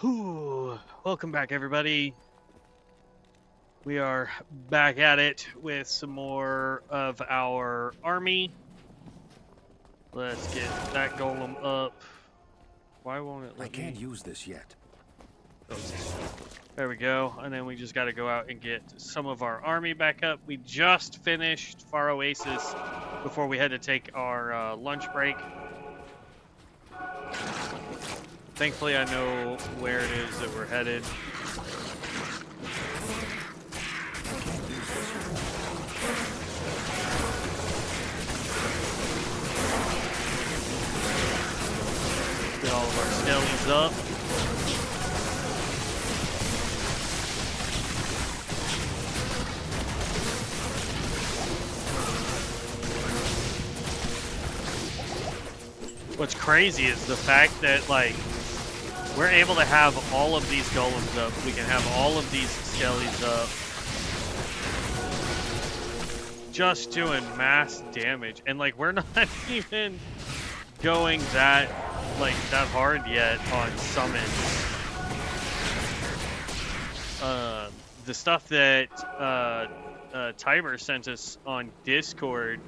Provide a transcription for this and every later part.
Whew. Welcome back, everybody. We are back at it with some more of our army. Let's get that golem up. Why won't it let I can't use this yet. Oh, there we go. And then we just got to go out and get some of our army back up. We just finished Far Oasis before we had to take our lunch break. Thankfully, I know where it is that we're headed. Get all of our skellies up. What's crazy is the fact that, like, we're able to have all of these golems up. We can have all of these skellies up. Just doing mass damage. And, like, we're not even going that hard yet on summons. The stuff that Tiber sent us on Discord,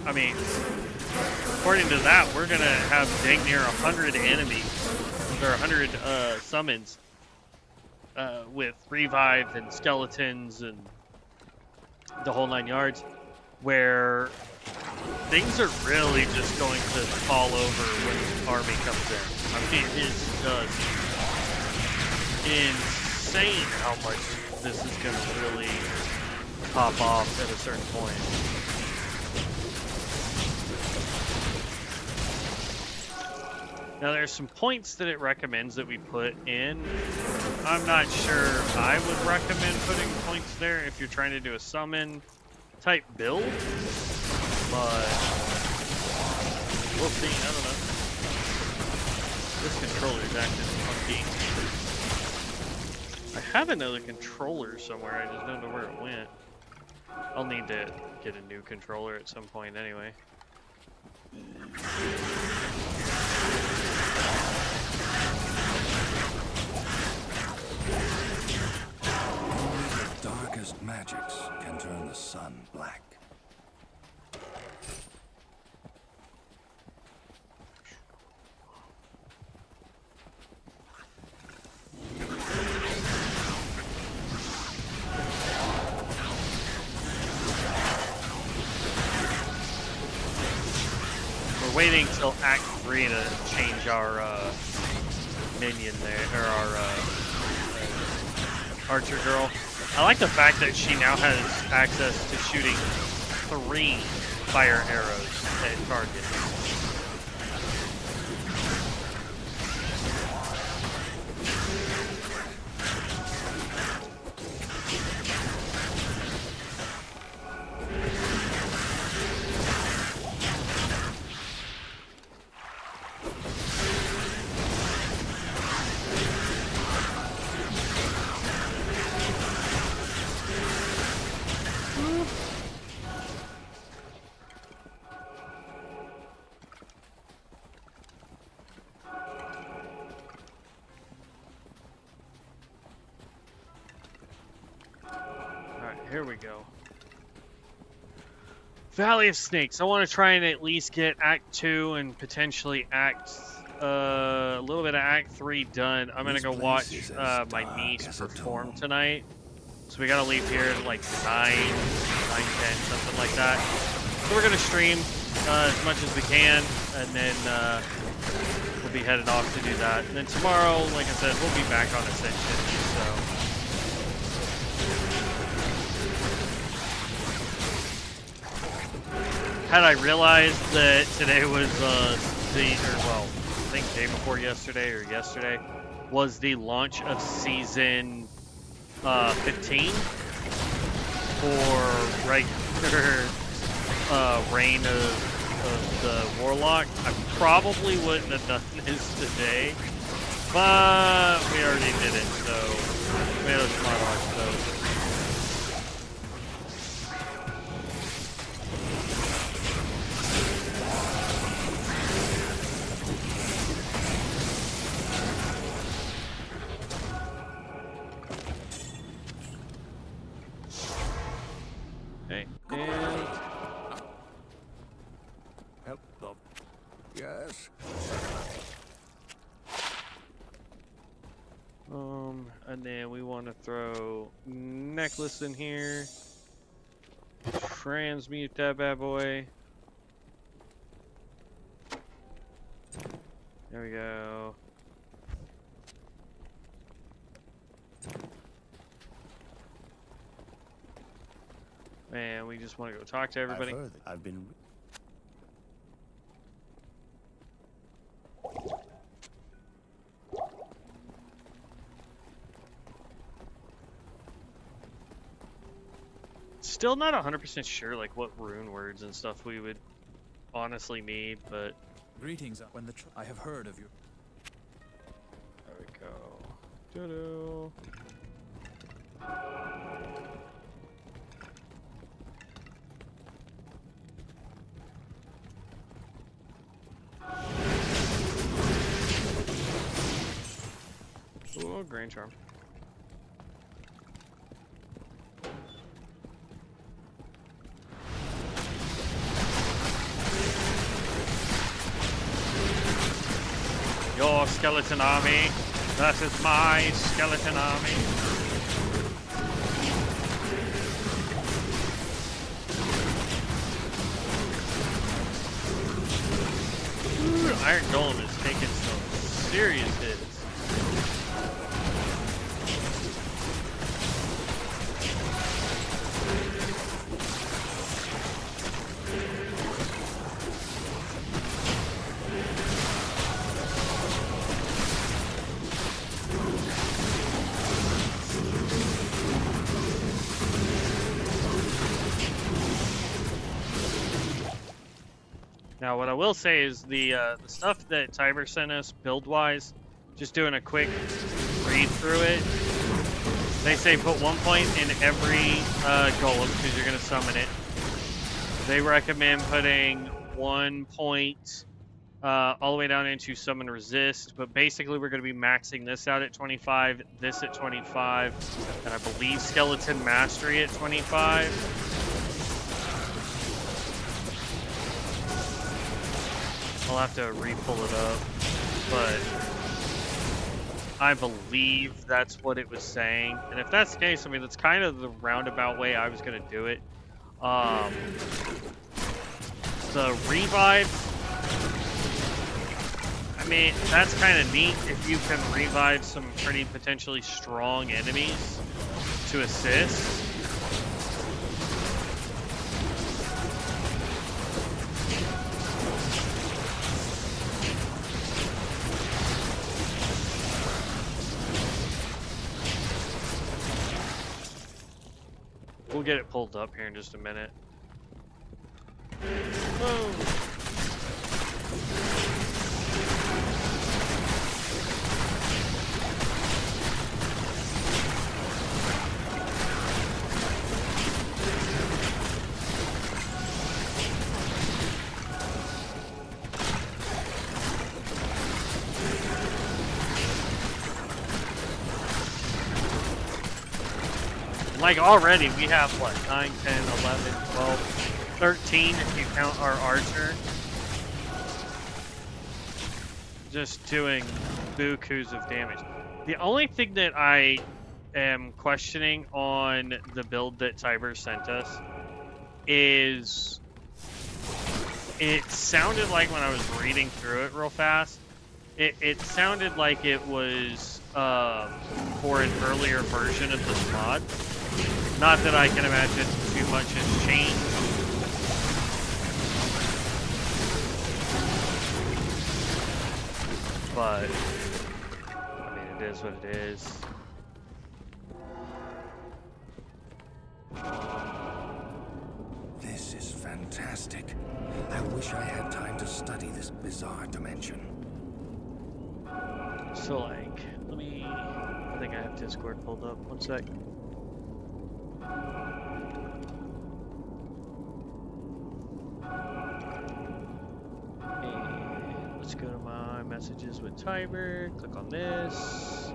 I mean, according to that, we're gonna have dang near 100 enemies, or 100 summons, with revive and skeletons and the whole 9 yards, where things are really just going to fall over when the army comes in. I mean, it's just insane how much this is gonna really pop off at a certain point. Now there's some points that it recommends that we put in. I'm not sure I would recommend putting points there if you're trying to do a summon type build, but we'll see. I don't know. This controller is acting funky. I have another controller somewhere, I just don't know where it went. I'll need to get a new controller at some point anyway. The darkest magics can turn the sun black. We're waiting till Act 3 to change our minion there, or our archer girl. I like the fact that she now has access to shooting 3 fire arrows at target. Here we go. Valley of Snakes. I want to try and at least get Act 2 and potentially a little bit of Act 3 done. I'm gonna go watch my niece perform tonight. So we gotta leave here at like 9:10, something like that. So we're gonna stream as much as we can, and then we'll be headed off to do that. And then tomorrow, like I said, we'll be back on Ascension. So. Had I realized that today was I think day before yesterday or yesterday was the launch of season 15 for regular Reign of the Warlock, I probably wouldn't have done this today, but we already did it, so we had a smart launch, so. then we want to throw necklace in here. Transmute that bad boy. There we go. And we just want to go talk to everybody. I've heard that I've been... Still not 100% sure like what rune words and stuff we would honestly need, but Greetings. When I have heard of you. there we go. Doo-doo. Ooh, grain charm. Your skeleton army versus my skeleton army. Ooh, Iron Golem is taking some serious hits. Now, what I will say is the stuff that Tiber sent us build-wise, just doing a quick read through it. They say put 1 point in every golem because you're going to summon it. They recommend putting 1 point all the way down into summon resist, but basically we're going to be maxing this out at 25, this at 25, and I believe skeleton mastery at 25. I'll have to re-pull it up, but I believe that's what it was saying. And if that's the case, I mean, that's kind of the roundabout way I was going to do it. The revive, I mean, that's kind of neat if you can revive some pretty potentially strong enemies to assist. We'll get it pulled up here in just a minute. Whoa. Like already we have what, 9, 10, 11, 12, 13 if you count our archer. Just doing bukus of damage. The only thing that I am questioning on the build that Tiber sent us is it sounded like when I was reading through it real fast, it sounded like it was for an earlier version of this mod. Not that I can imagine too much has changed. But, I mean, it is what it is. This is fantastic. I wish I had time to study this bizarre dimension. So, like, I think I have Discord pulled up. 1 sec. And let's go to my messages with Tiber, click on this.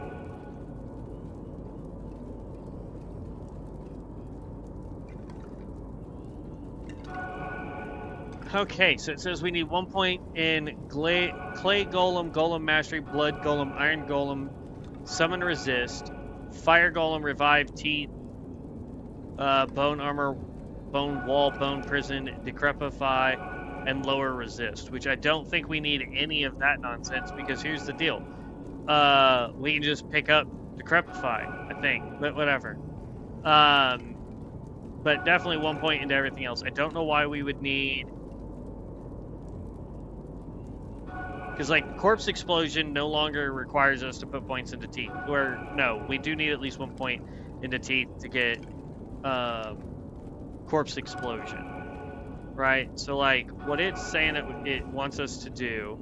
Okay, so it says we need 1 point in clay golem, golem mastery, blood golem, iron golem, summon resist, Fire Golem, Revive, Teeth, Bone Armor, Bone Wall, Bone Prison, Decrepify, and Lower Resist, which I don't think we need any of that nonsense, because here's the deal. We can just pick up Decrepify, I think, but whatever. But definitely 1 point into everything else. I don't know why we would need... Because, like, Corpse Explosion no longer requires us to put points into Teeth. Or, no, we do need at least 1 point into Teeth to get Corpse Explosion. Right? So, like, what it's saying it wants us to do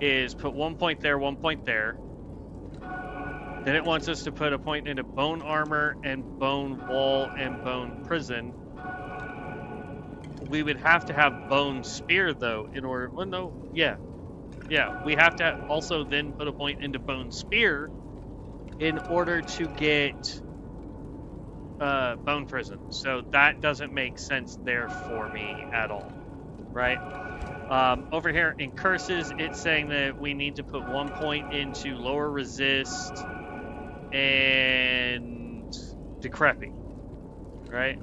is put 1 point there, 1 point there. Then it wants us to put a point into Bone Armor and Bone Wall and Bone Prison. We would have to have Bone Spear, though, in order... Well, no, yeah. Yeah, we have to also then put a point into Bone Spear in order to get Bone Prison. So that doesn't make sense there for me at all, right? Over here in Curses, it's saying that we need to put 1 point into Lower Resist and Decrepit, right?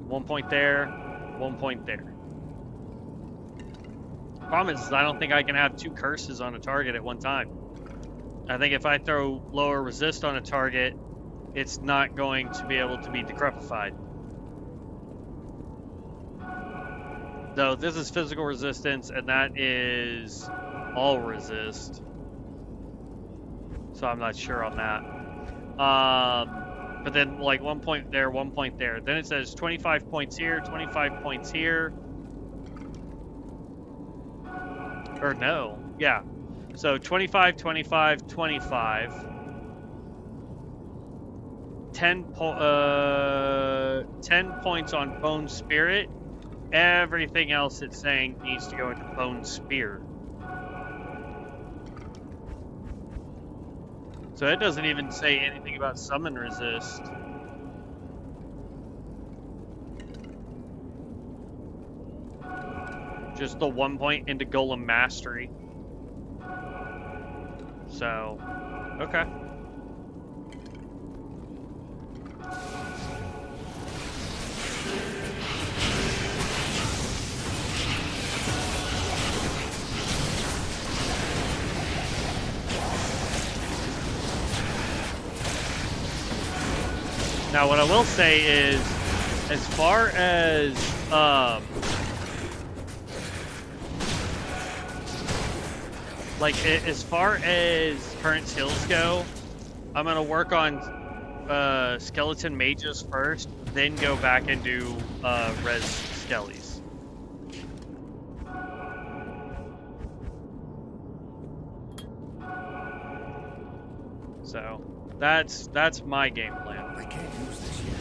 One point there, 1 point there. Problem is, I don't think I can have 2 curses on a target at one time. I think if I throw Lower Resist on a target, it's not going to be able to be decrepified. Though this is physical resistance, and that is all resist. So I'm not sure on that. But then, like, 1 point there, 1 point there. Then it says 25 points here, 25 points here. Or no, yeah. So 25, 25, 25. 10 points on Bone Spirit. Everything else it's saying needs to go into Bone Spear. So it doesn't even say anything about Summon Resist. Just the 1 point into Golem Mastery. So, okay. Now, what I will say is, as far as as far as current skills go, I'm gonna work on skeleton mages first, then go back and do res skellies. So that's my game plan. I can't use this yet.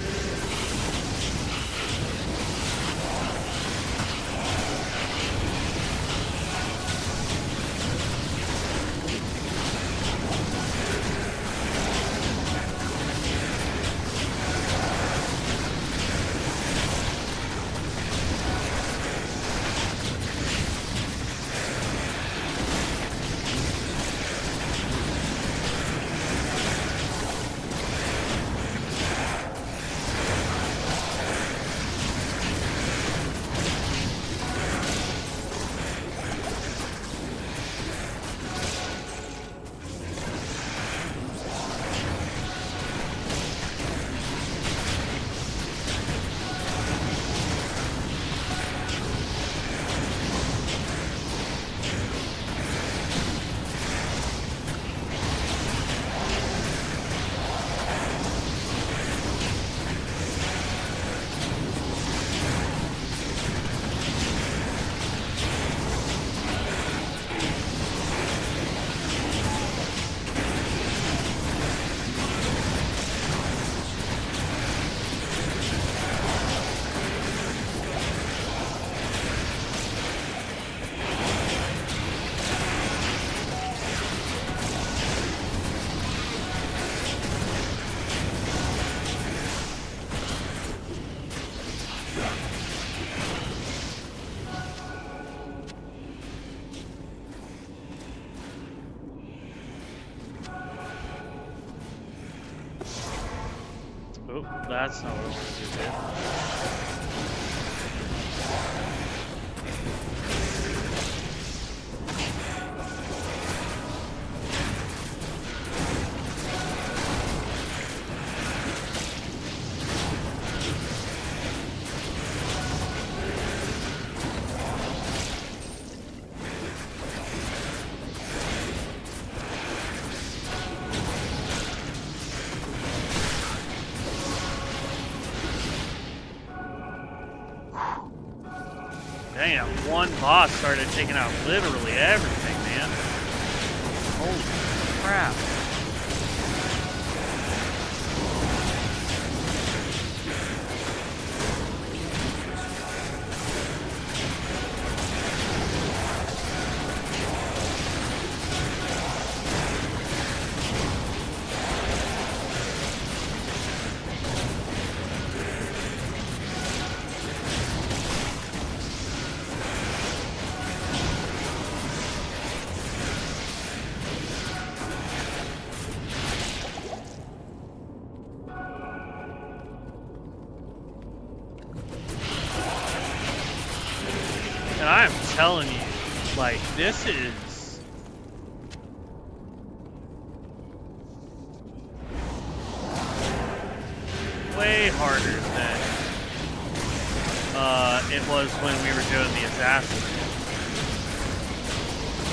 that's not what I want Dang, that one boss started taking out literally everything, man. Holy crap. And I'm telling you, like, this is way harder than it was when we were doing the assassin.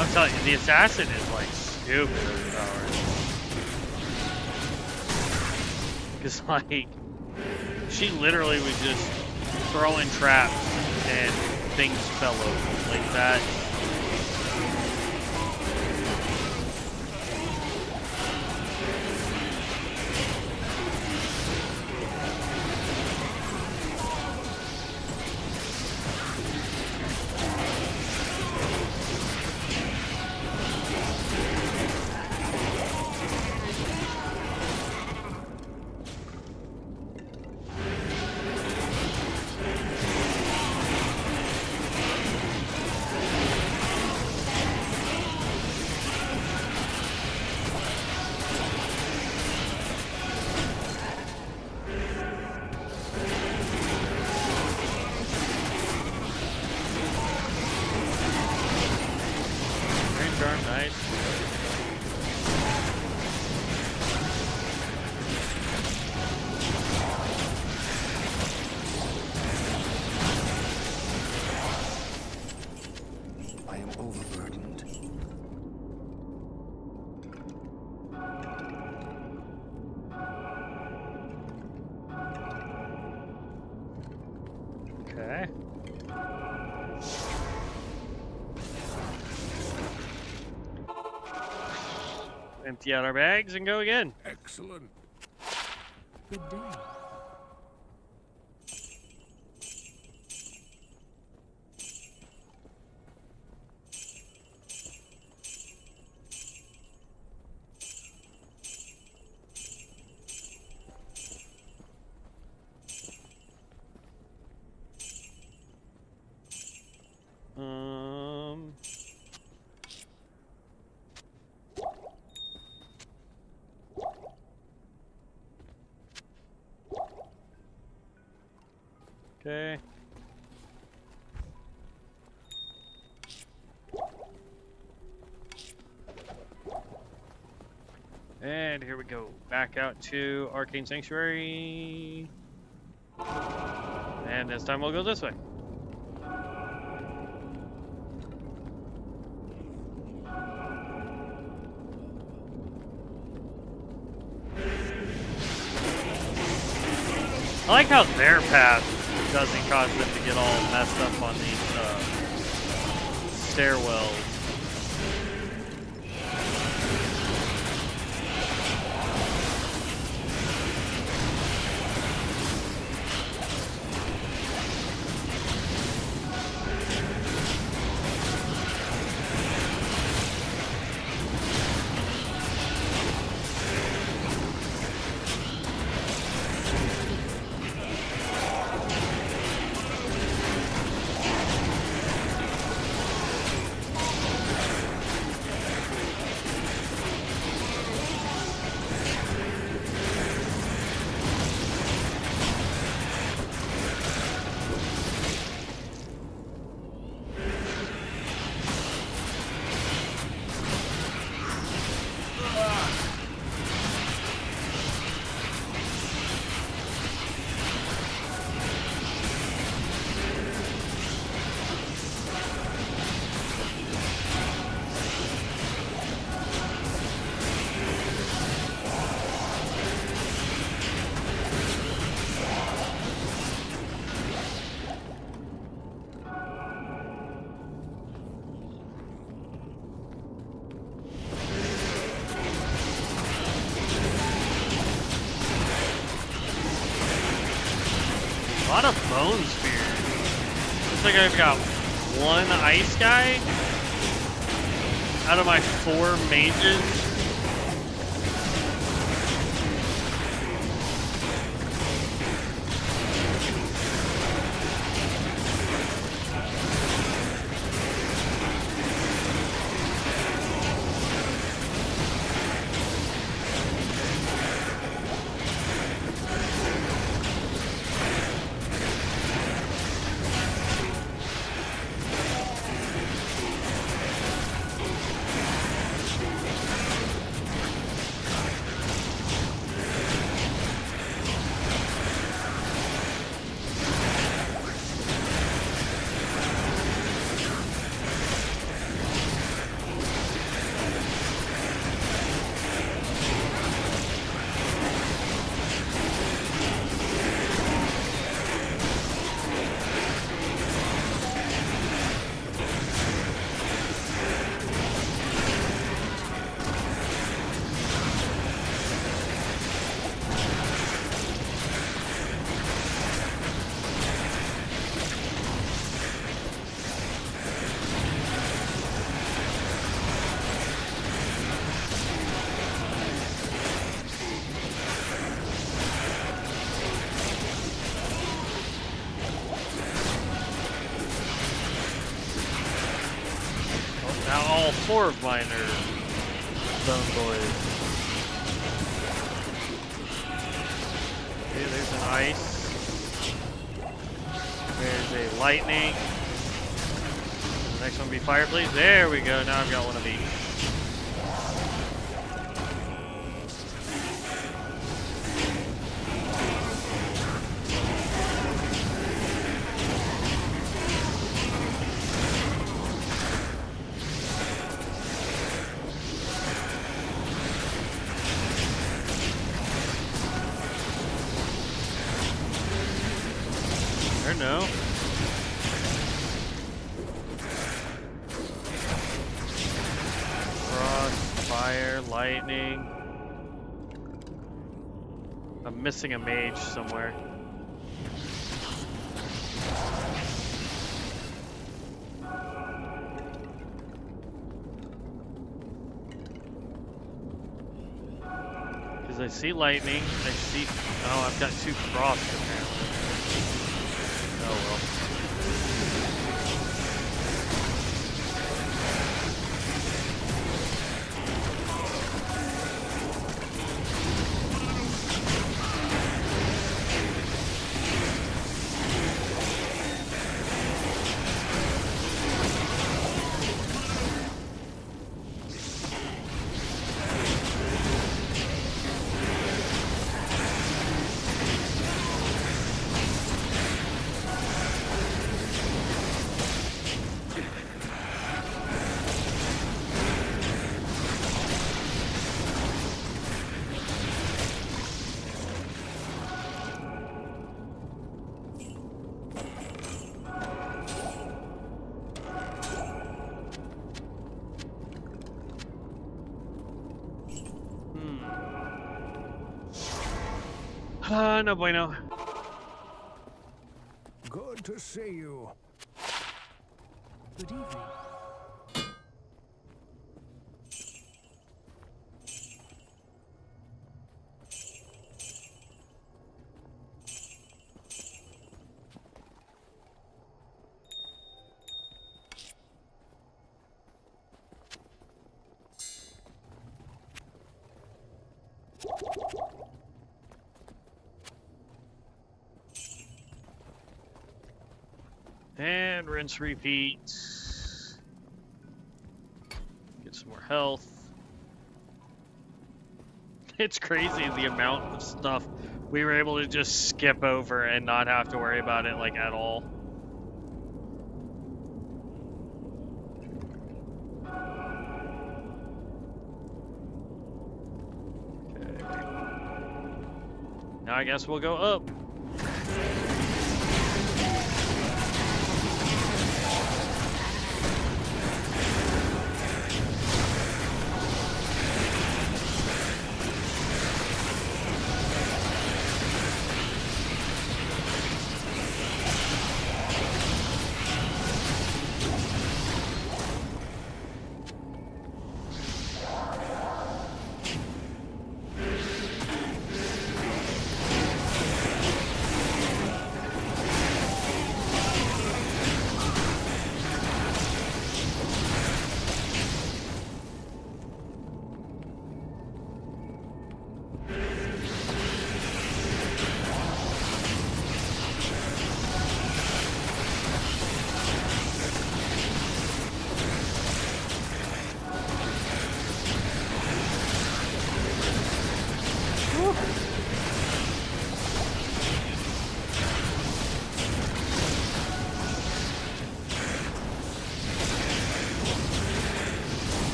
I'm telling you, the assassin is like stupid overpowered. Because like, she literally was just throwing traps and things fell over like that. Okay. Empty out our bags and go again. Excellent. Good day. Okay. And here we go. Back out to Arcane Sanctuary. And this time we'll go this way. I like how their path doesn't cause them to get all messed up on these stairwells. lot of bone spears. Looks like I've got one ice guy out of my 4 mages. Now all 4 of mine are bone boys. Okay, there's an ice. There's a lightning. The next one will be fire, please. There we go. Now I've got one of each. Or no. Frost, fire, lightning. I'm missing a mage somewhere. Because I see lightning, I see... Oh, I've got 2 frost apparently. Oh well. No bueno. Good to see you. Good evening. And rinse, repeat. Get some more health. It's crazy the amount of stuff we were able to just skip over and not have to worry about it like at all. Okay. Now I guess we'll go up.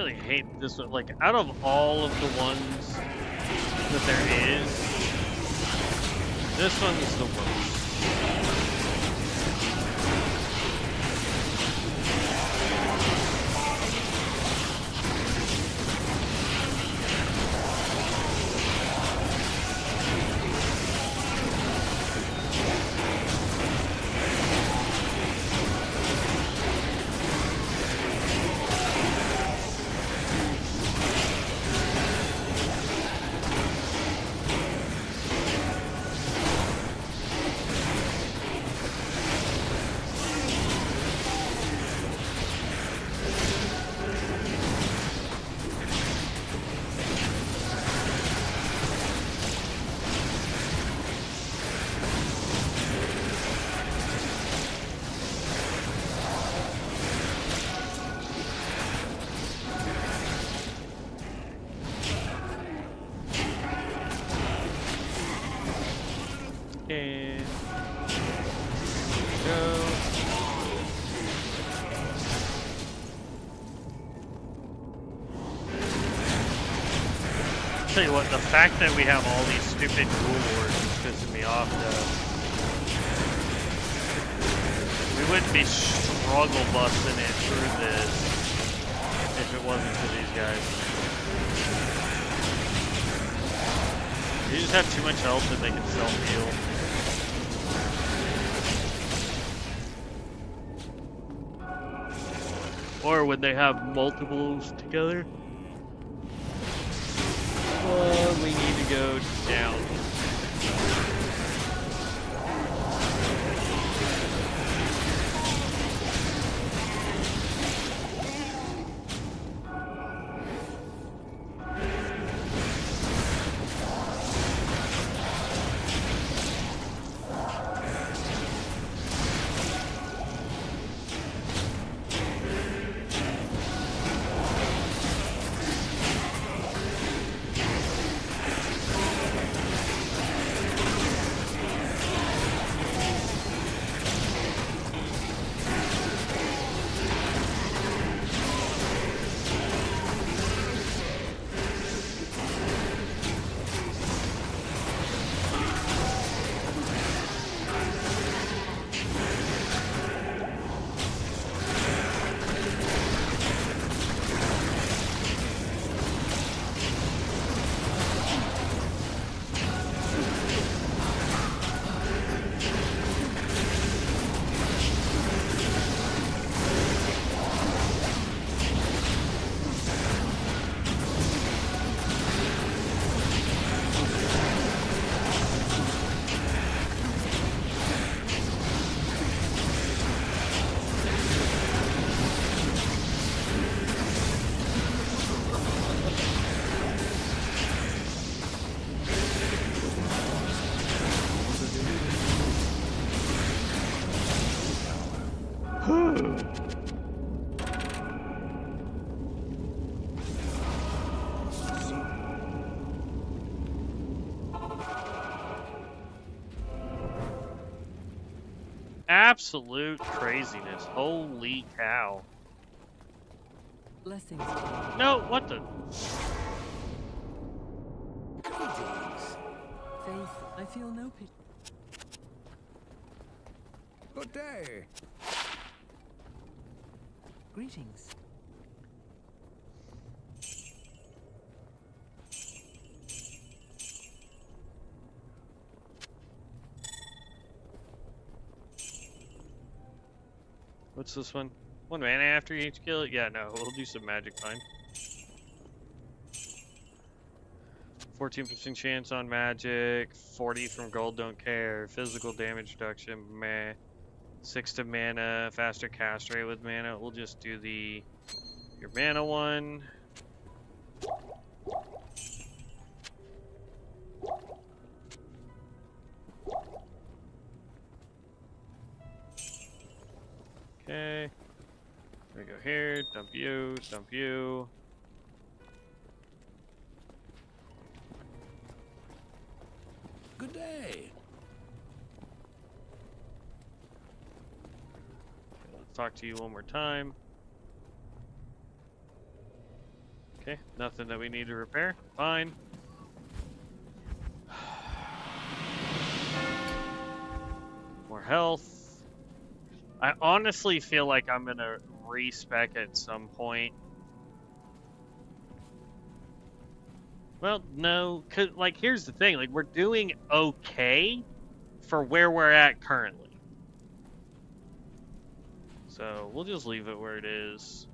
really hate this one. Like, out of all of the ones that there is, this one's the worst. And go. Tell you what, the fact that we have all these stupid rule wars is pissing me off, though. We wouldn't be struggle busting it through this if it wasn't for these guys. They just have too much health that they can self-heal. Or when they have multiples together. We need to go down. Absolute craziness. Holy cow. Blessings. No, what the? Faith, I feel no pity. Good day. Greetings. What's this one? 1 mana after each kill? Yeah, no, we'll do some magic, fine. 14% chance on magic, 40 from gold, don't care. Physical damage reduction, meh. 6 to mana, faster cast rate with mana. We'll just do your mana one. Okay. We go here, dump you, dump you. Good day. Let's talk to you one more time. Okay, nothing that we need to repair. Fine. More health. I honestly feel like I'm gonna respec at some point. Well, no, 'cause, like, here's the thing. Like, we're doing okay for where we're at currently. So, we'll just leave it where it is.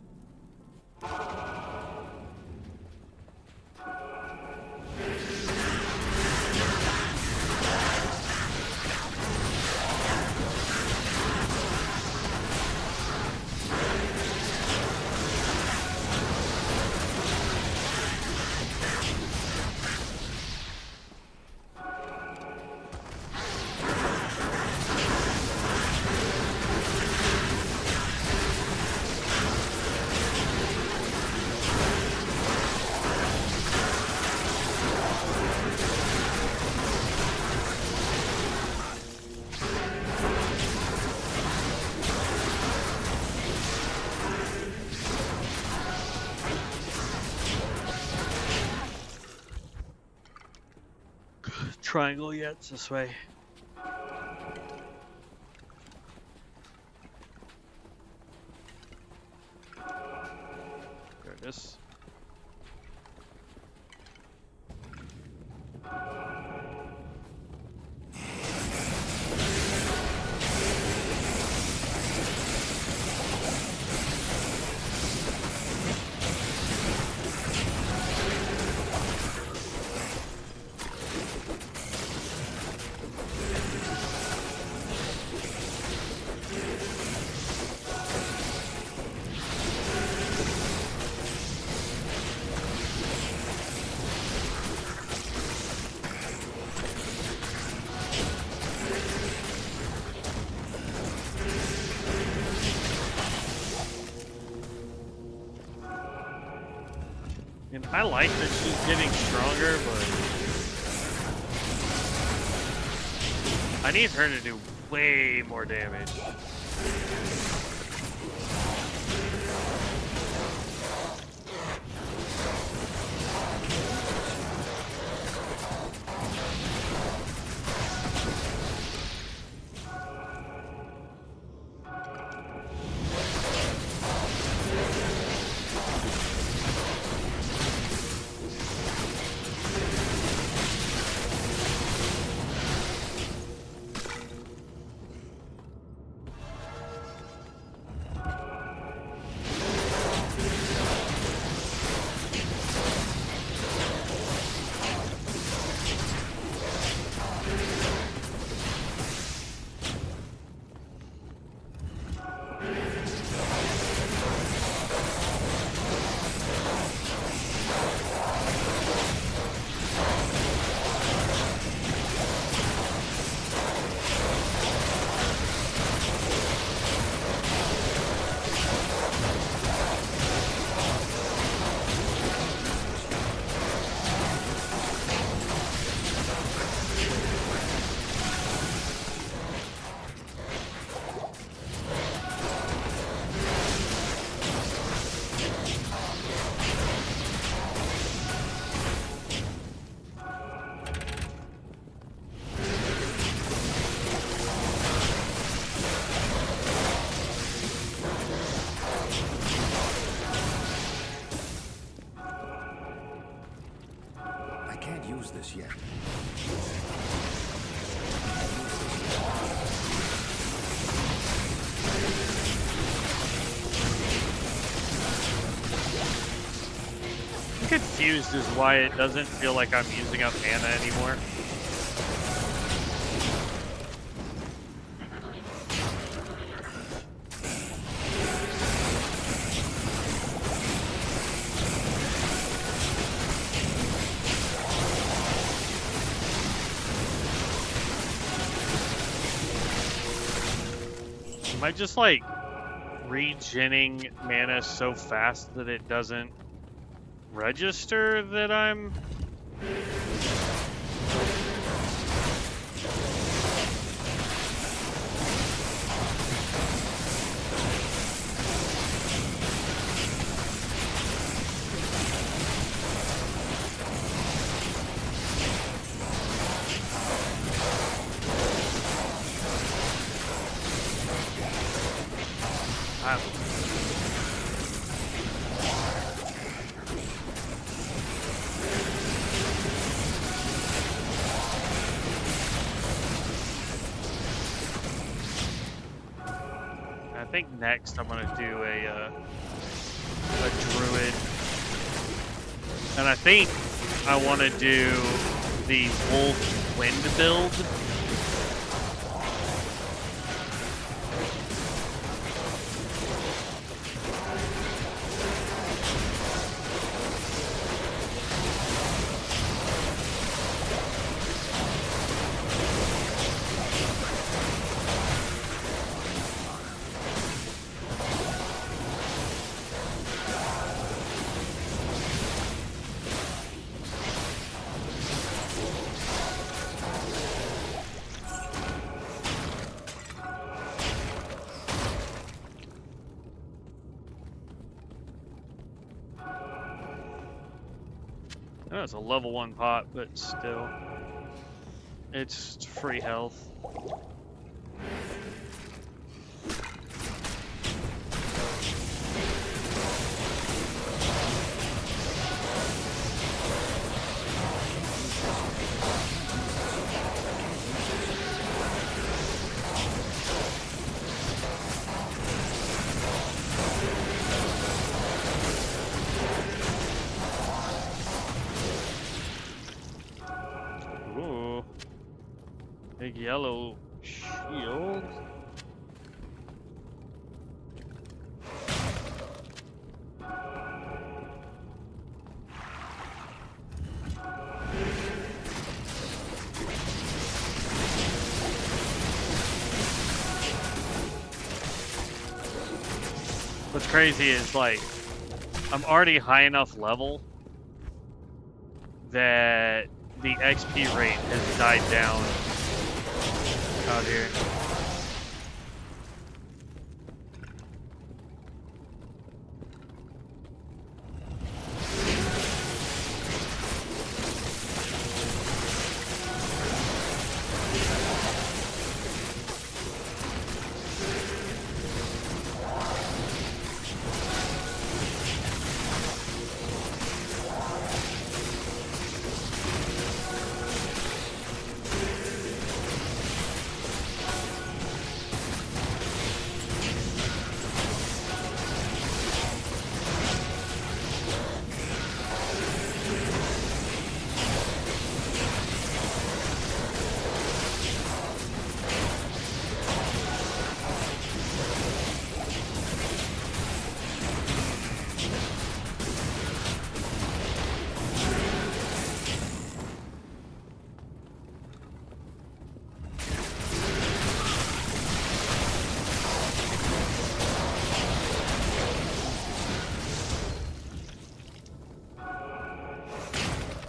Triangle yet? It's this way. There it is. And I like that she's getting stronger, but I need her to do way more damage. this yet. I'm confused as why it doesn't feel like I'm using up mana anymore. Am I just like regenning mana so fast that it doesn't register that I'm... I think next I'm gonna do a druid, and I think I want to do the wolf wind build. I know it's a level 1 pot, but still. It's free health. Ooh. Big yellow shield. What's crazy is, like, I'm already high enough level that the XP rate has died down out here.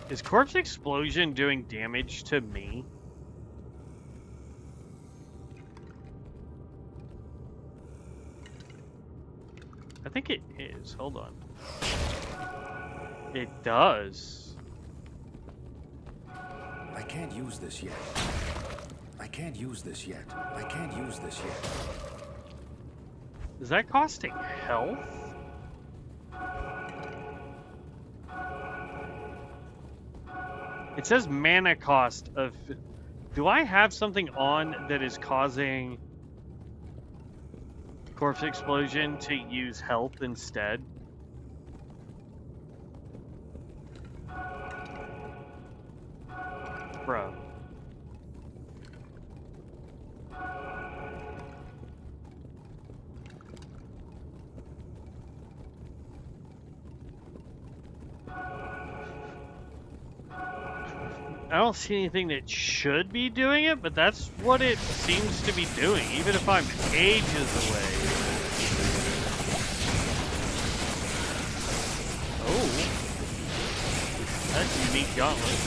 Is Corpse Explosion doing damage to me? I think it is. Hold on. It does. I can't use this yet. I can't use this yet. I can't use this yet. Is that costing health? It says mana cost of... Do I have something on that is causing Corpse Explosion to use health instead? Bro. I don't see anything that should be doing it, but that's what it seems to be doing, even if I'm ages away. Oh. That's a unique gauntlet.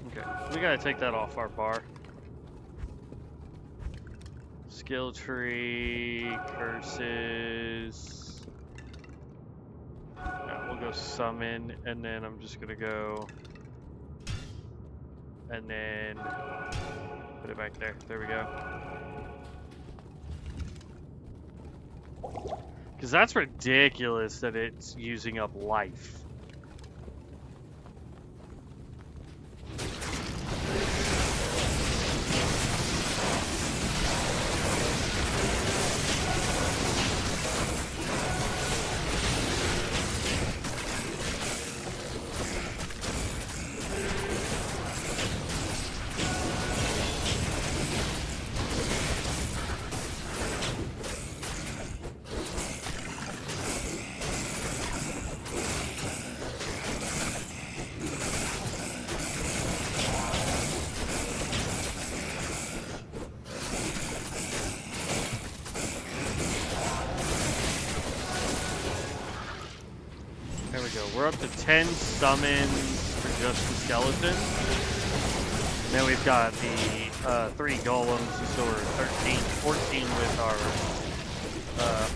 Okay, we gotta take that off our bar. Skill tree, curses. Yeah, we'll go summon, and then I'm just gonna go, and then put it back there. There we go. Because that's ridiculous that it's using up life. we go. We're up to 10 summons for just the skeleton. And then we've got the 3 golems, so we're 13, 14 with our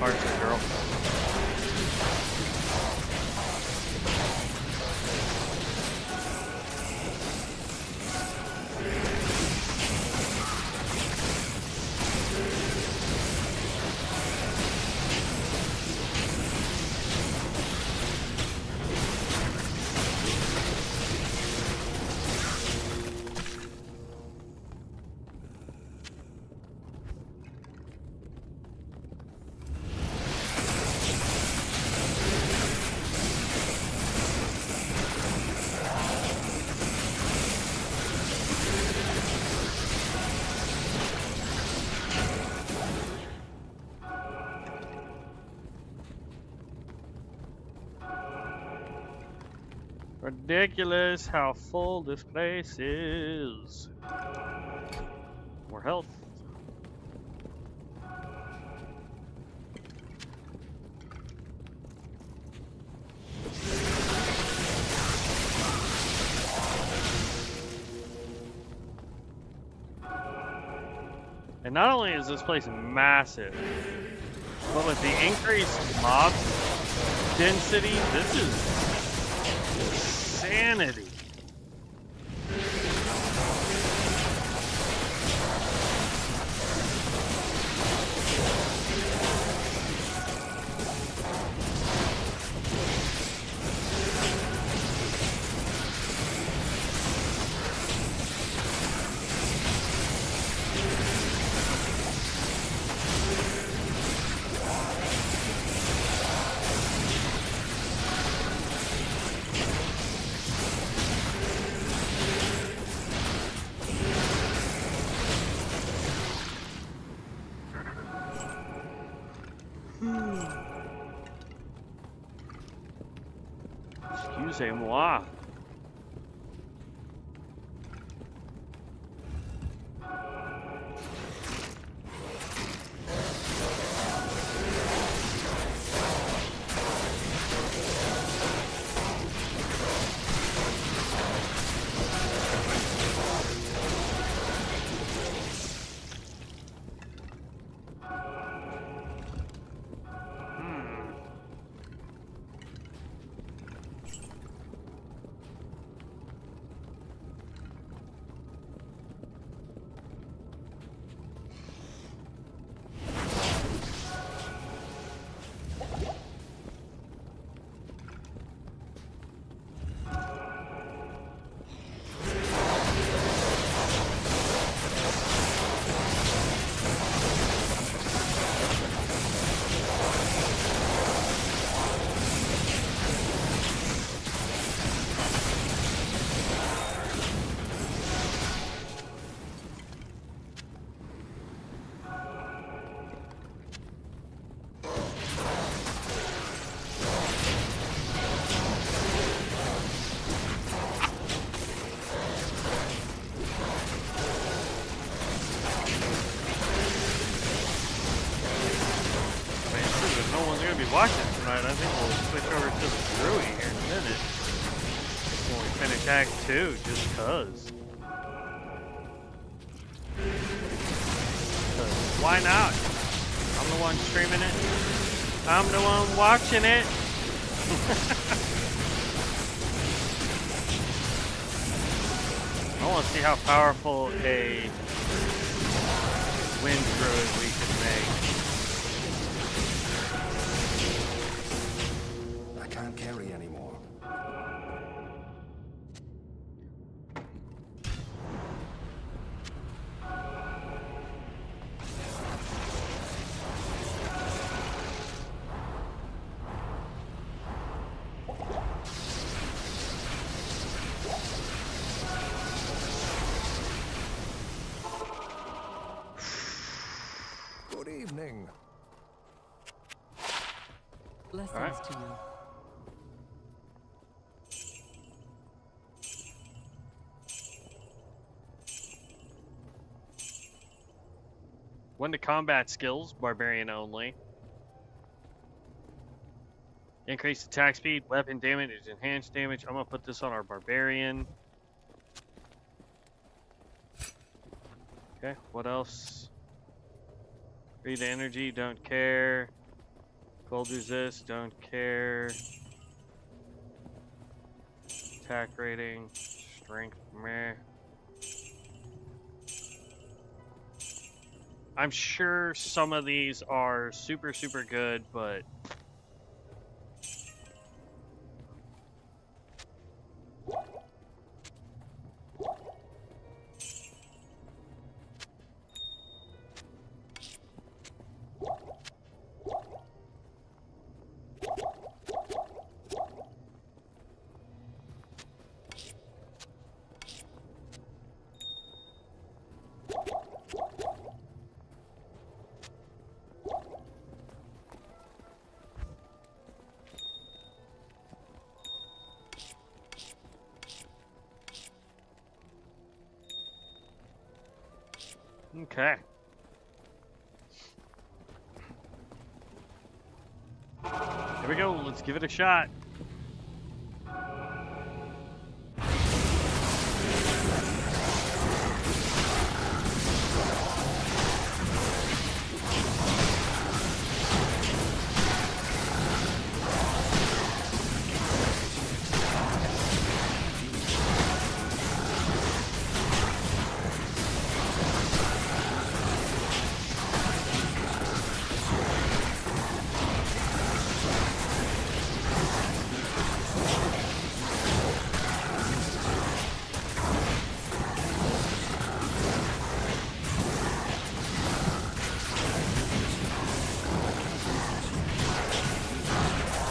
archer girlfriend. Ridiculous how full this place is. More health. And not only is this place massive, but with the increased mob density, this is insanity. Excusez-moi. Watching tonight, I think we'll switch over to the Druid here in a minute. When we finish Act 2, just cause. Why not? I'm the one streaming it. I'm the one watching it. I want to see how powerful a wind druid we can make. Can't carry anymore. Good evening. Blessings to you. When to combat skills, barbarian only. Increased attack speed, weapon damage, enhanced damage. I'm gonna put this on our barbarian. Okay, what else? Read energy, don't care. Cold resist, don't care. Attack rating, strength, meh. I'm sure some of these are super, super good, but okay. Here we go. Let's give it a shot.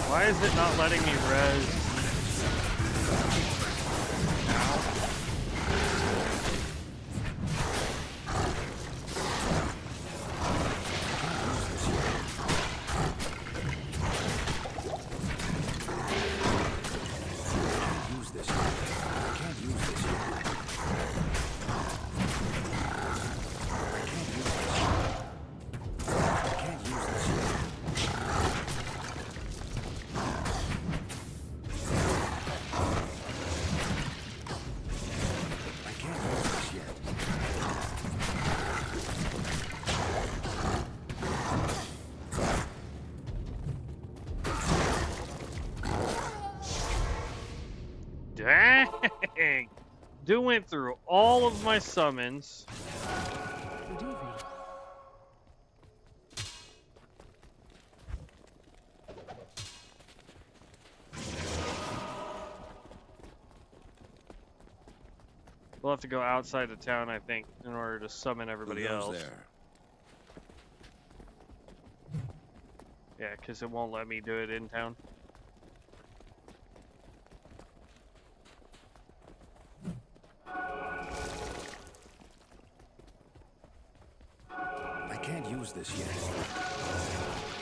Why is it not letting me res? Use this yet. I can't use this yet. I can't use this yet. I can't use this yet. Dang! Dude went through all of my summons. Good evening. We'll have to go outside of town, I think, in order to summon everybody else. Yeah, because it won't let me do it in town. I can't use this yet.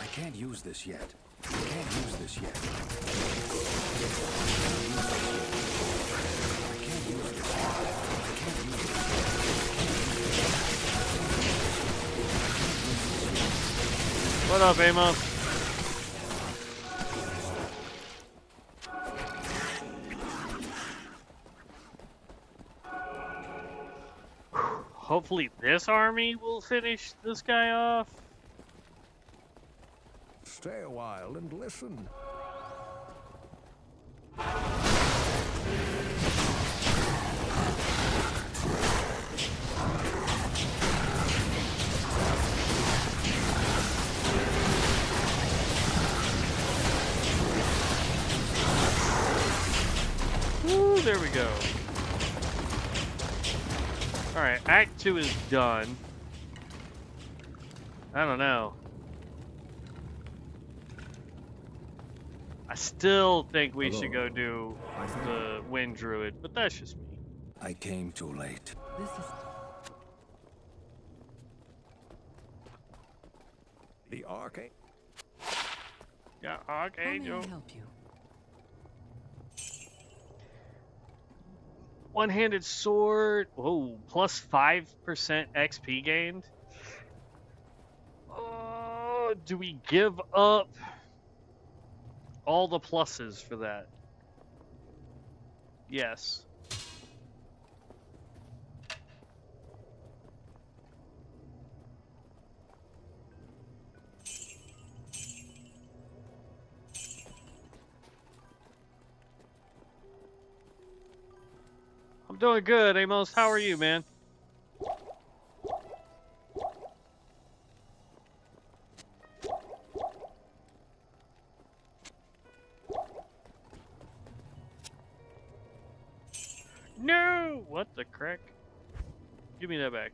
I can't use this yet. I can't use this yet. I can't use this yet. I can't use this yet. What up, Amos? Hopefully this army will finish this guy off. Stay a while and listen. Woo, there we go. Alright, Act 2 is done. I don't know. I still think we should go do the Wind Druid, but that's just me. I came too late. This is The arcane. Yeah, how okay, may I help you? One-handed sword. Whoa, plus 5% XP gained. Oh, do we give up all the pluses for that. Yes. I'm doing good, Amos. How are you, man? No! What the crick? Give me that back.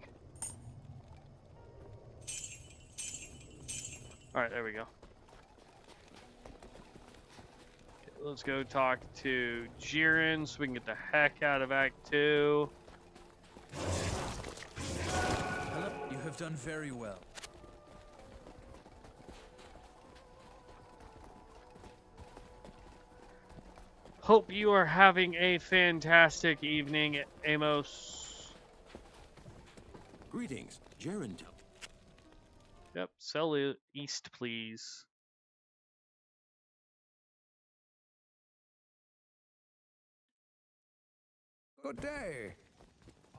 Alright, there we go. Okay, let's go talk to Jiren so we can get the heck out of Act 2. Hello. You have done very well. Hope you are having a fantastic evening, Amos. Greetings, Jaren. Yep, sell east, please. Good day.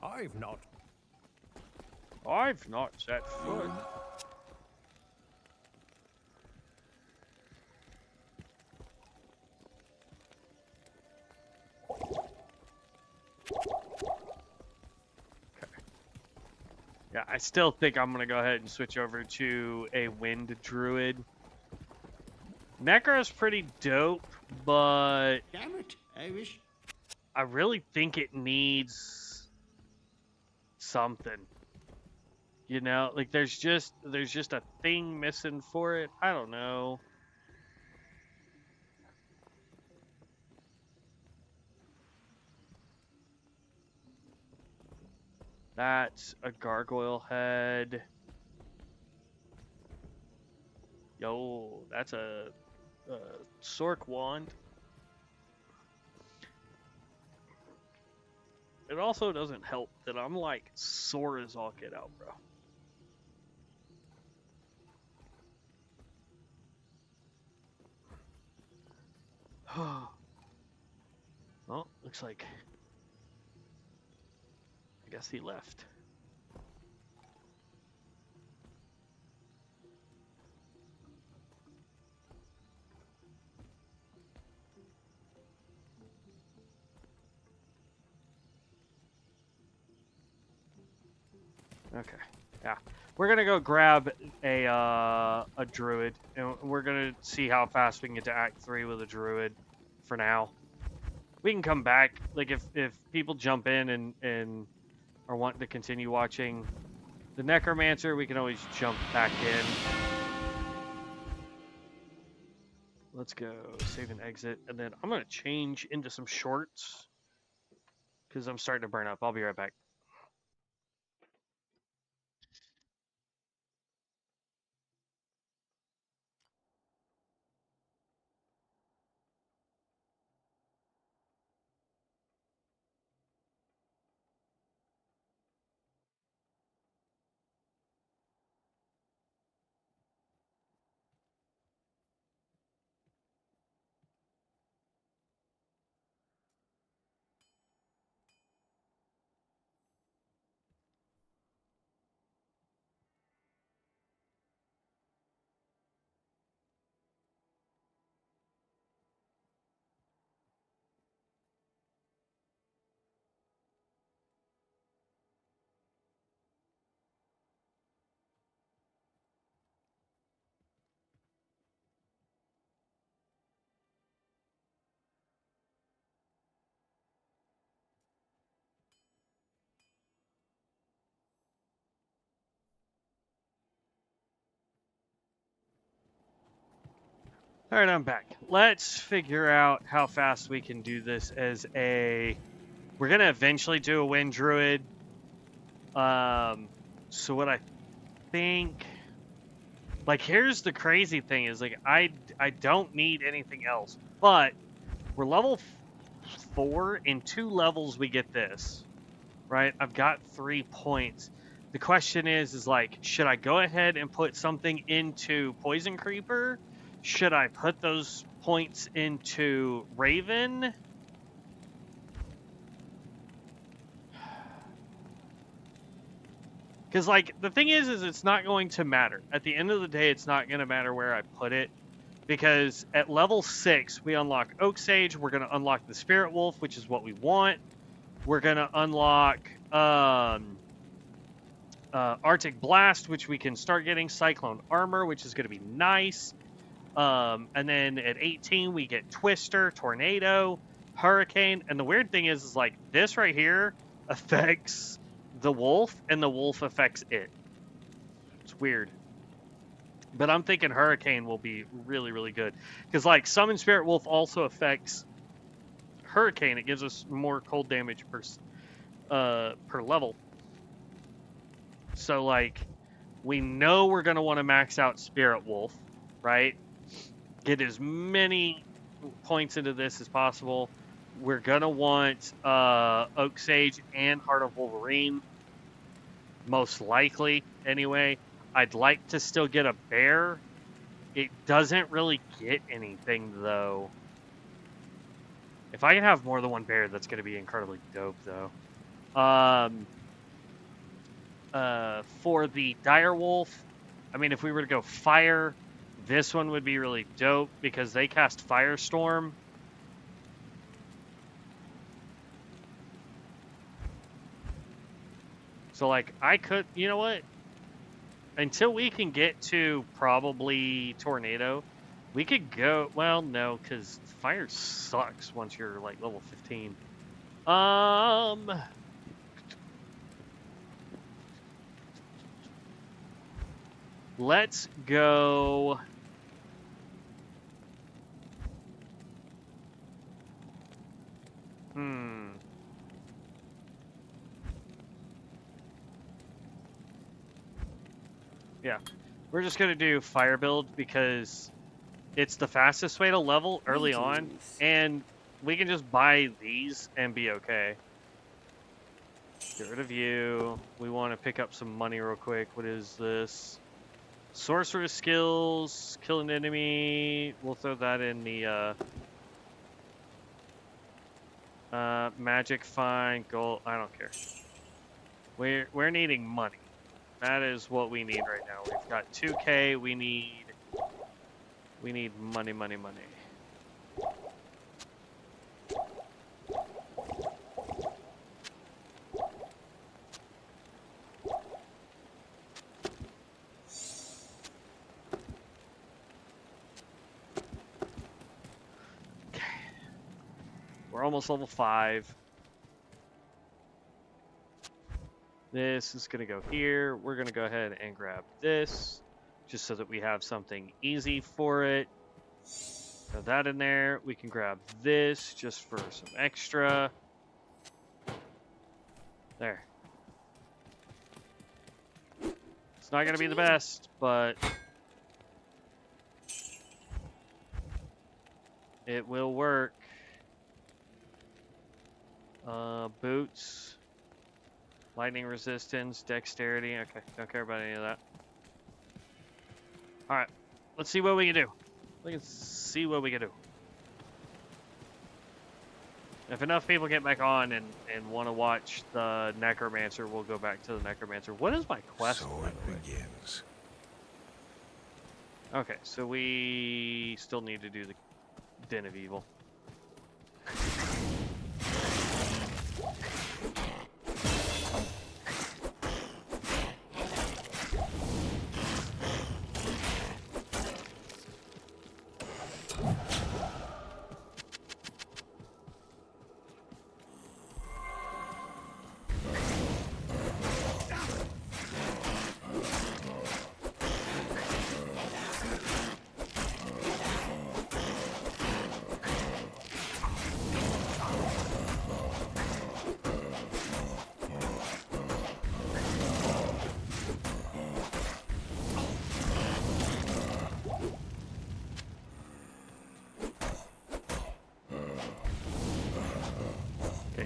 I've not. I've not set foot. Yeah, I still think I'm gonna go ahead and switch over to a wind druid. Necro's pretty dope, but Damn it, I wish. I really think it needs something. You know, like there's just a thing missing for it. I don't know. That's a gargoyle head. Yo, that's a Sork wand. It also doesn't help that I'm like sore as all get out, bro. Well, looks like I guess he left. Okay, yeah, we're gonna go grab a druid, and we're gonna see how fast we can get to Act 3 with a druid. For now, we can come back. Like if people jump in and are wanting to continue watching the Necromancer, we can always jump back in. Let's go save and exit, and then I'm gonna change into some shorts because I'm starting to burn up. I'll be right back. All right, I'm back. Let's figure out how fast we can do this as a... We're going to eventually do a wind druid. So what I think... Like, here's the crazy thing is, like, I don't need anything else. But we're level 4. In 2 levels, we get this. Right? I've got 3 points. The question is like, should I go ahead and put something into Poison Creeper? Should I put those points into Raven. Because, like, the thing is it's not going to matter. At the end of the day, it's not going to matter where I put it. Because at level 6, we unlock Oak Sage. We're going to unlock the Spirit Wolf, which is what we want. We're going to unlock Arctic Blast, which we can start getting Cyclone Armor, which is going to be nice. And then at 18, we get Twister, Tornado, Hurricane. And the weird thing is like, this right here affects the wolf, and the wolf affects it. It's weird. But I'm thinking Hurricane will be really, really good. Because, like, Summon Spirit Wolf also affects Hurricane. It gives us more cold damage per level. So, like, we know we're going to want to max out Spirit Wolf, right? Get as many points into this as possible. We're going to want Oak Sage and Heart of Wolverine. Most likely, anyway. I'd like to still get a bear. It doesn't really get anything, though. If I can have more than one bear, that's going to be incredibly dope, though. For the Direwolf, I mean, if we were to go fire, this one would be really dope because they cast Firestorm. So, like, I could, you know what? Until we can get to probably Tornado, we could go, well, no, because fire sucks once you're, like, level 15. Let's go. Yeah, we're just going to do fire build because it's the fastest way to level early on, and we can just buy these and be okay. Get rid of you. We want to pick up some money real quick. What is this? Sorcerer skills, kill an enemy. We'll throw that in the magic, fine, gold. I don't care. We're needing money. That is what we need right now. We've got 2K. We need money, money, money. Okay. We're almost level 5. This is going to go here. We're going to go ahead and grab this just so that we have something easy for it. Throw that in there. We can grab this just for some extra. There. It's not going to be the best, but it will work. Boots. Lightning resistance, dexterity. Okay, don't care about any of that. Alright, let's see what we can do. Let's see what we can do. If enough people get back on and want to watch the Necromancer, we'll go back to the Necromancer. What is my quest? So it begins. Okay, so we still need to do the Den of Evil.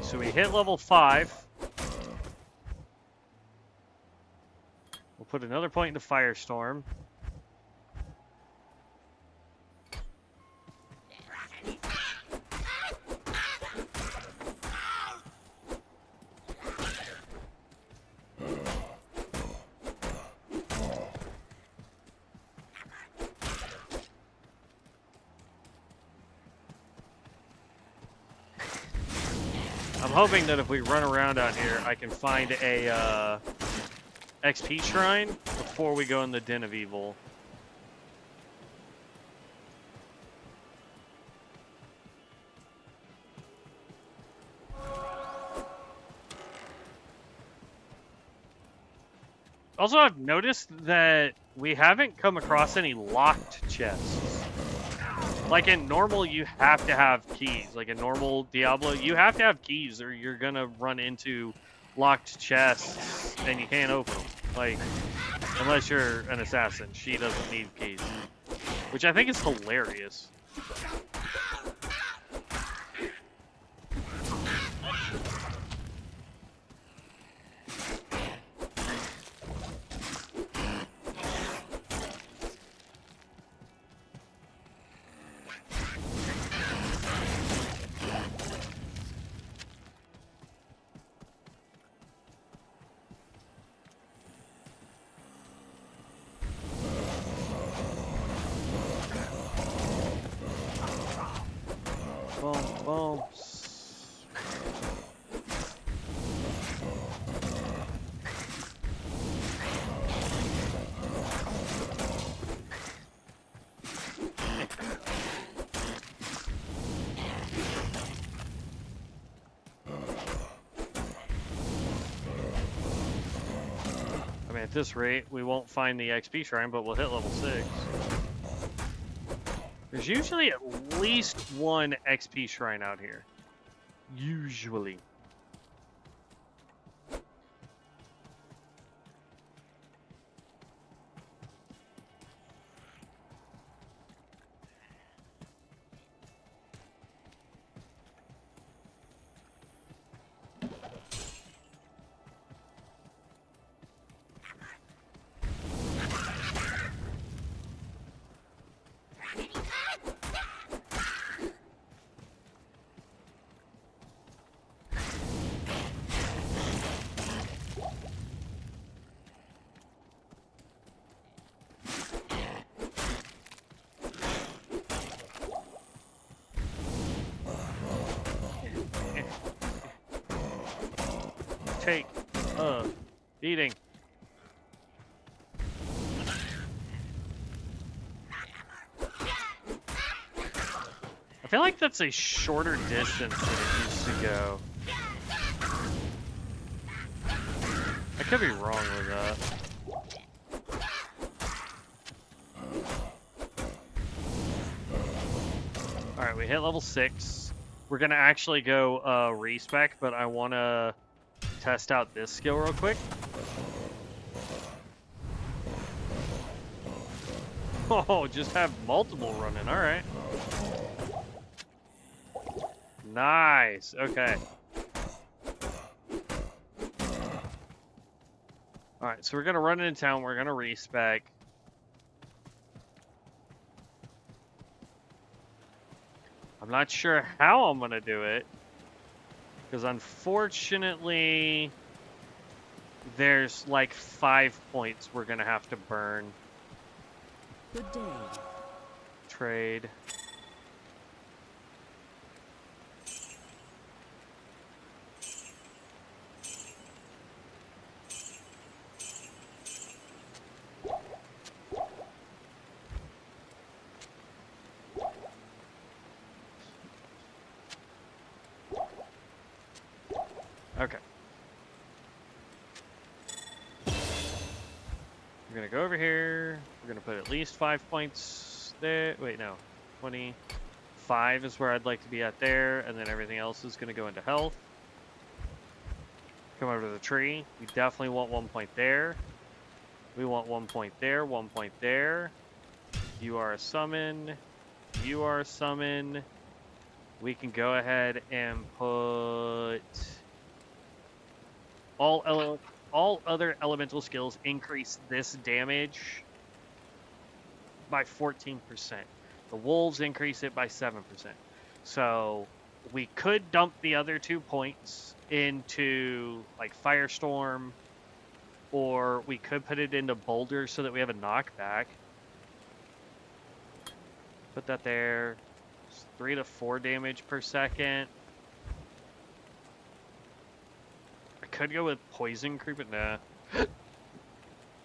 So we hit level 5. We'll put another point into Firestorm. I'm hoping that if we run around out here, I can find a XP shrine before we go in the Den of Evil. Also, I've noticed that we haven't come across any locked chests. Like in normal, you have to have keys. Like in normal Diablo, you have to have keys or you're gonna run into locked chests and you can't open them. Like, unless you're an assassin, she doesn't need keys. Which I think is hilarious. Boom. I mean, at this rate, we won't find the XP shrine, but we'll hit level 6. There's usually at least one XP shrine out here. Usually. Take a beating. I feel like that's a shorter distance than it used to go. I could be wrong with that. Alright, we hit level 6. We're gonna actually go respec, but I wanna test out this skill real quick. Oh, just have multiple running. All right. Nice. Okay. All right, so we're going to run into town. We're going to respec. I'm not sure how I'm going to do it. Because unfortunately, there's like 5 points we're going to have to burn. Good day. Trade. Okay. We're gonna go over here. We're gonna put at least 5 points there. Wait, no. 25 is where I'd like to be at there, and then everything else is gonna go into health. Come over to the tree. We definitely want 1 point there. We want 1 point there, 1 point there. You are a summon. You are a summon. We can go ahead and put all other elemental skills increase this damage by 14%. The wolves increase it by 7%. So we could dump the other 2 points into like Firestorm, or we could put it into Boulder so that we have a knockback. Put that there. It's 3 to 4 damage per second. could go with poison creep, but nah.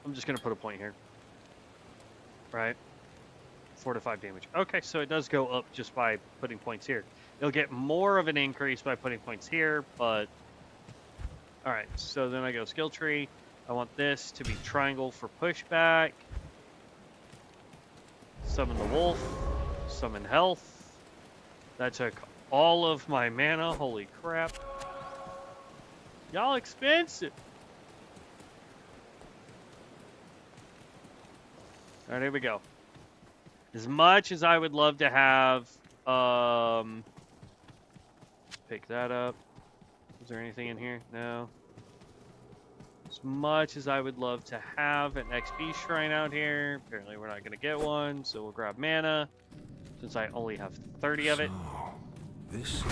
I'm just gonna put a point here. Right? 4 to 5 damage. Okay, so it does go up just by putting points here. It'll get more of an increase by putting points here, but... Alright, so then I go skill tree. I want this to be triangle for pushback. Summon the wolf. Summon health. That took all of my mana. Holy crap. Y'all expensive. Alright, here we go. As much as I would love to have, pick that up. Is there anything in here? No. As much as I would love to have an XP shrine out here, apparently we're not going to get one, so we'll grab mana, since I only have 30 of it. So, this is...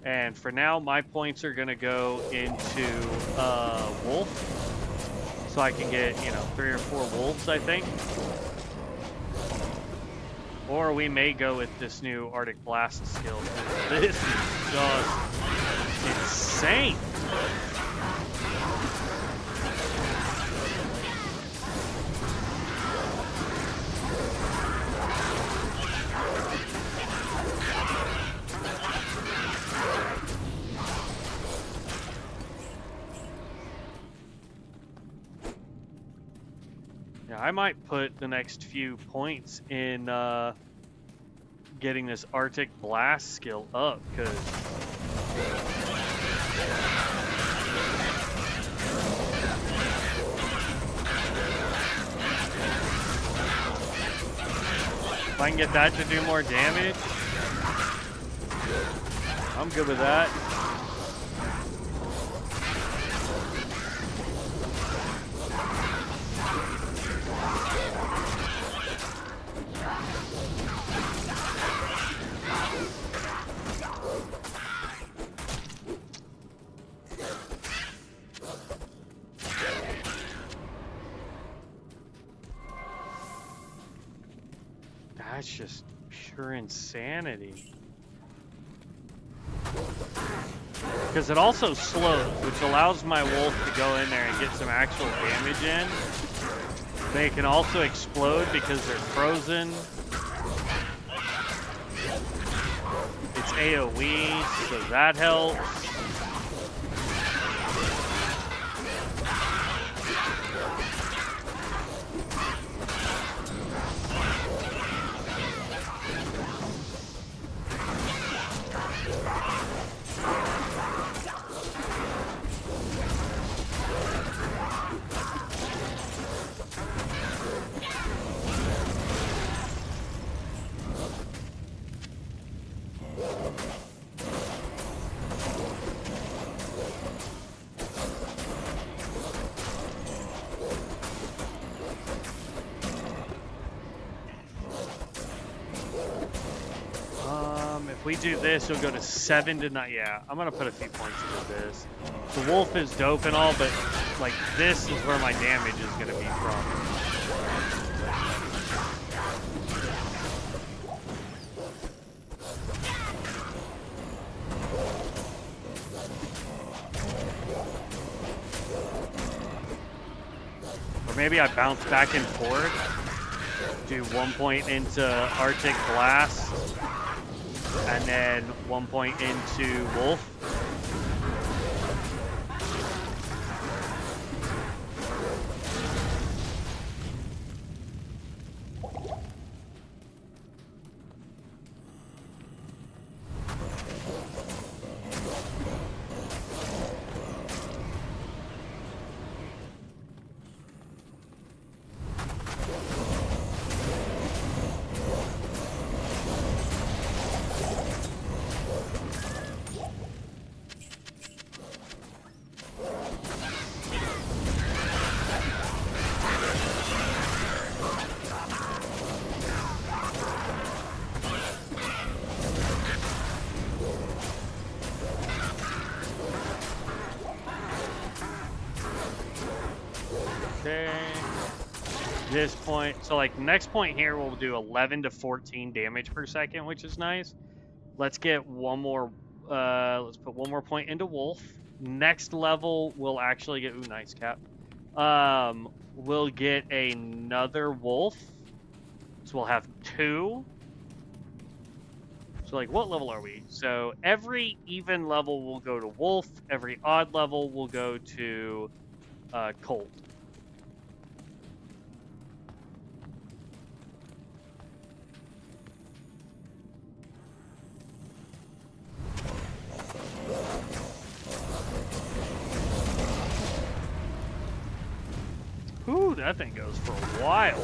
And for now, my points are going to go into wolf. So I can get, 3 or 4 wolves, I think. Or we may go with this new Arctic Blast skill. This is just insane. I might put the next few points in getting this Arctic Blast skill up, because if I can get that to do more damage, I'm good with that. That's just pure insanity. Because it also slows, which allows my wolf to go in there and get some actual damage in. They can also explode because they're frozen. It's AoE, so that helps. If we do this, it'll go to 7 to 9. Yeah, I'm gonna put a few points into this. The wolf is dope and all, but like this is where my damage is gonna be from. Or maybe I bounce back and forth. Do 1 point into Arctic Blast. And then 1 point into wolf. this point. So like next point here, we'll do 11 to 14 damage per second, which is nice. Let's get one more. Let's put one more point into Wolf. Next level, we'll actually get. Ooh, nice cap. We'll get another Wolf. So we'll have 2. So like, what level are we? So every even level will go to Wolf. Every odd level will go to Colt. Ooh, that thing goes for a while.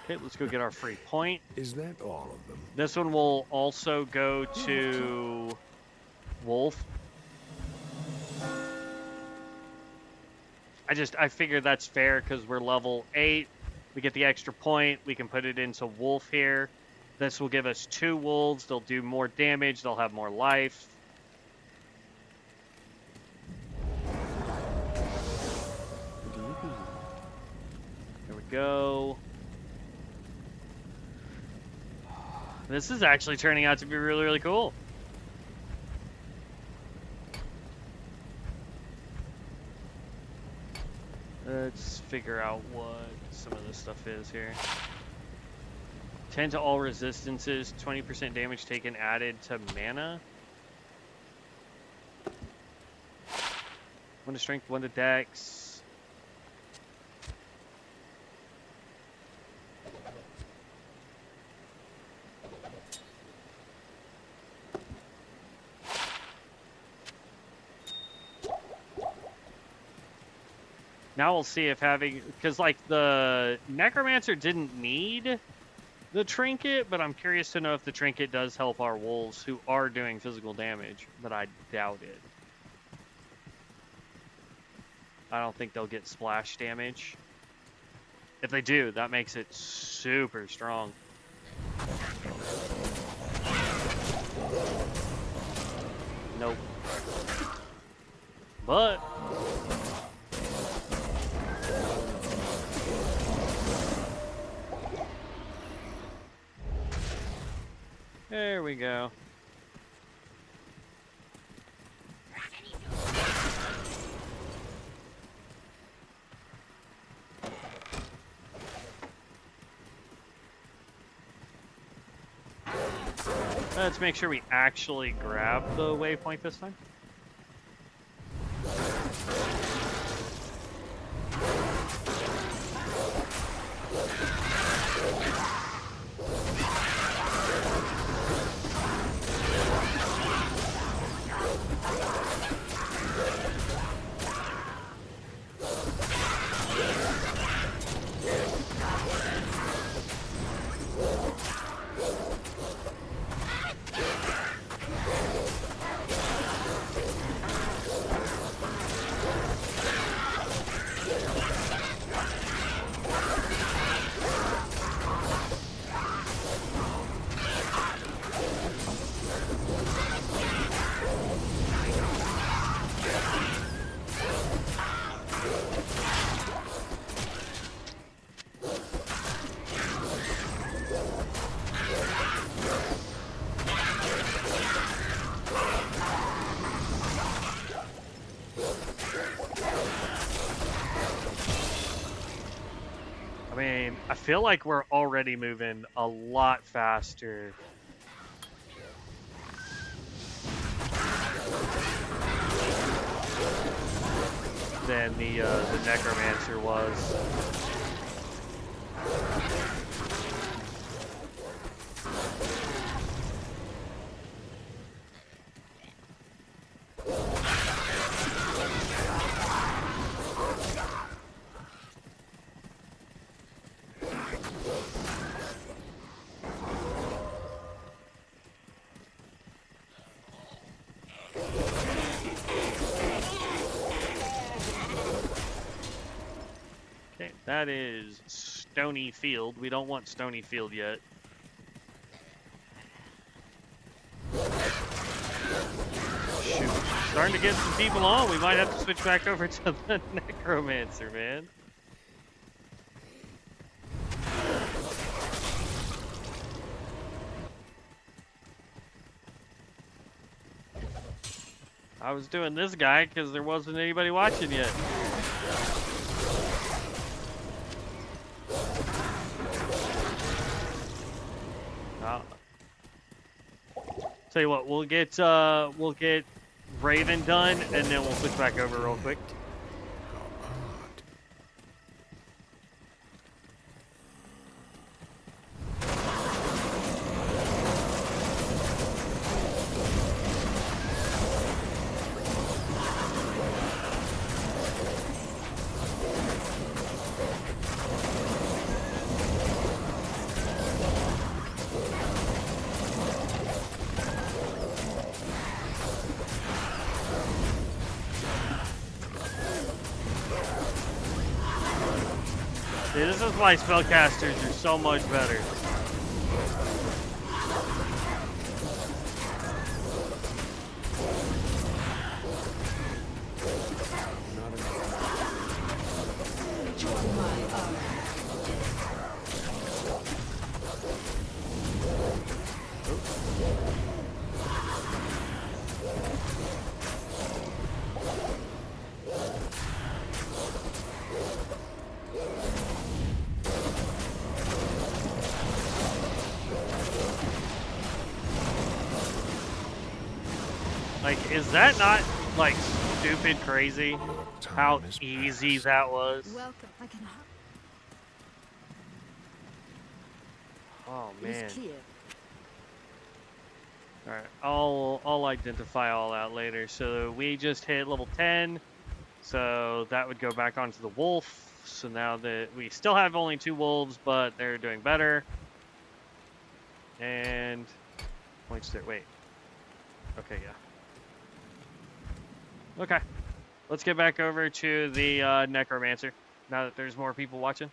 Okay, let's go get our free point. Is that all of them? This one will also go to Wolf. I figured that's fair because we're level 8. We get the extra point. We can put it into Wolf here. This will give us 2 wolves. They'll do more damage. They'll have more life. There we go. This is actually turning out to be really, really cool. Let's figure out what some of this stuff is here. 10 to all resistances, 20% damage taken added to mana. 1 to strength, 1 to dex. Now we'll see if having, because like the Necromancer didn't need the trinket, but I'm curious to know if the trinket does help our wolves who are doing physical damage, but I doubt it. I don't think they'll get splash damage. If they do, that makes it super strong. Nope. But there we go. Let's make sure we actually grab the waypoint this time. I feel like we're already moving a lot faster than the Necromancer was. That is Stony Field. We don't want Stony Field yet. starting to get some people on. We might have to switch back over to the Necromancer, man. I was doing this guy because there wasn't anybody watching yet. Tell you what, we'll get Raven done, and then we'll switch back over real quick. See, this is why spellcasters are so much better. Like, is that not, like, stupid crazy? How easy that was? Welcome. I can help. Oh, It is man. clear. Alright, I'll identify all that later. So we just hit level 10. So that would go back onto the wolf. So now that we still have only 2 wolves, but they're doing better. And points there. Wait. Okay, yeah. Okay. Let's get back over to the Necromancer now that there's more people watching.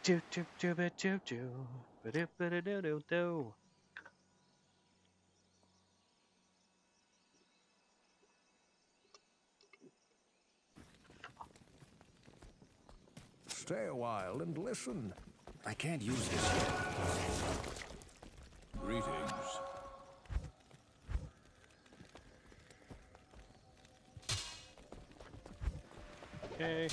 Do do do do do do do do do do do. Stay a while and listen. I can't use this yet. Greetings. Okay.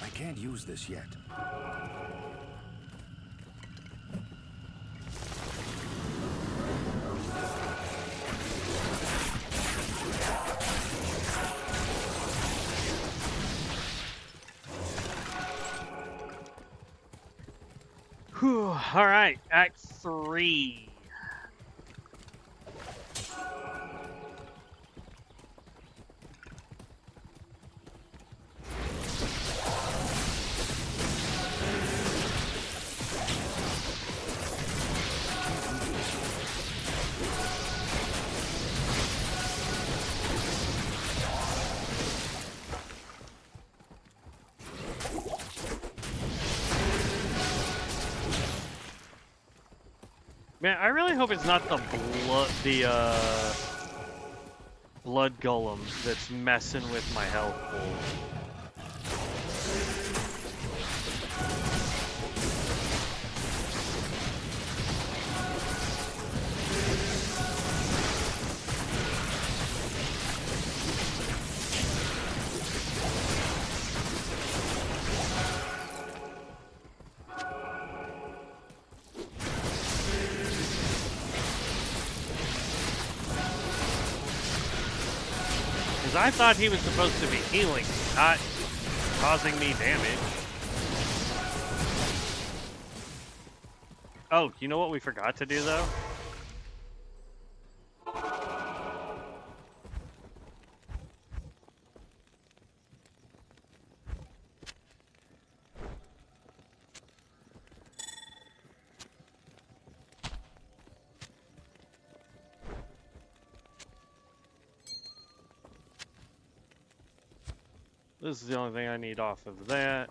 I can't use this yet. Whew. All right, Act 3. Man, I really hope it's not the blood golem that's messing with my health pool. I thought he was supposed to be healing, not causing me damage. Oh, you know what we forgot to do, though? This is the only thing I need off of that.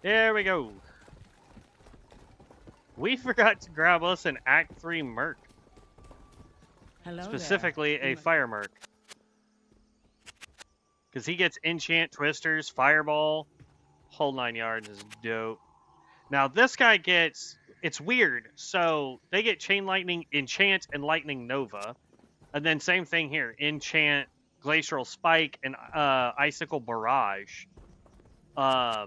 There we go. We forgot to grab us an Act 3 Merc. Hello Specifically there. a Fire Merc. Because he gets Enchant, Twisters, Fireball. Whole 9 yards is dope. Now this guy gets... It's weird. So they get Chain Lightning, Enchant, and Lightning Nova. And then same thing here. Enchant, Glacial Spike, and Icicle Barrage. There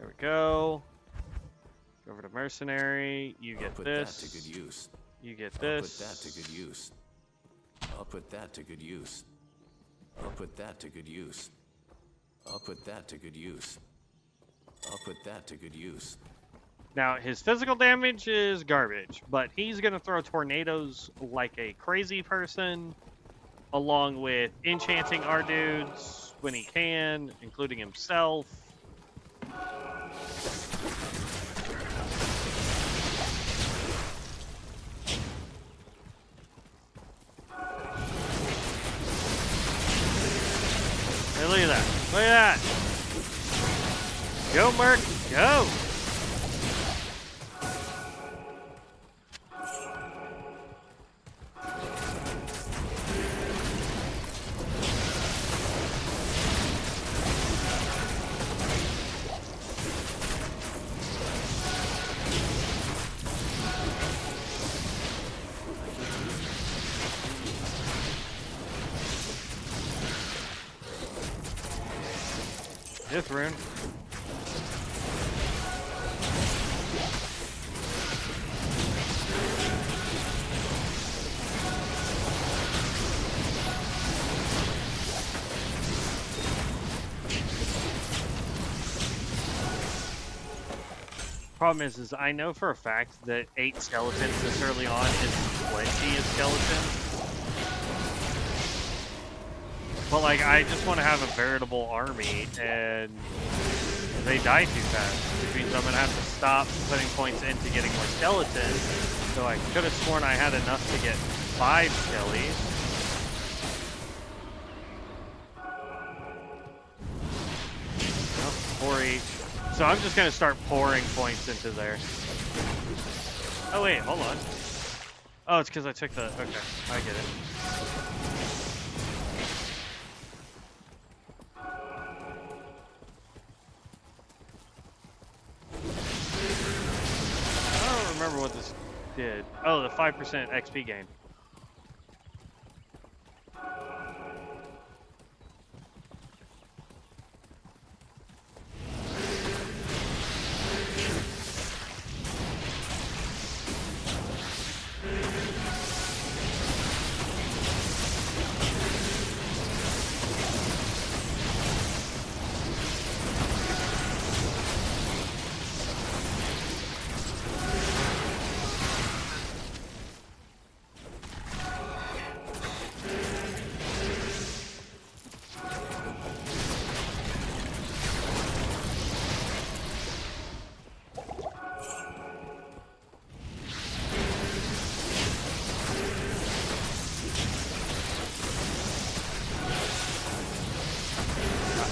we go. Go over to Mercenary. You get I'll put this. that to good use. You get I'll this. put that to good use. I'll put that to good use. I'll put that to good use. I'll put that to good use. I'll put that to good use. Now, his physical damage is garbage, but he's going to throw tornadoes like a crazy person, along with enchanting our dudes when he can, including himself. Hey, look at that. Look at that. Go, Merc. Go. This rune. Problem is I know for a fact that 8 skeletons this early on is plenty of skeletons. But like, I just want to have a veritable army, and they die too fast, which means I'm gonna have to stop putting points into getting more skeletons. So I could have sworn I had enough to get 5 skellies. Nope, 4 each. So I'm just gonna start pouring points into there. Oh wait, hold on. Oh, it's because I took the... Okay, I get it. I don't remember what this did. Oh, the 5% XP gain.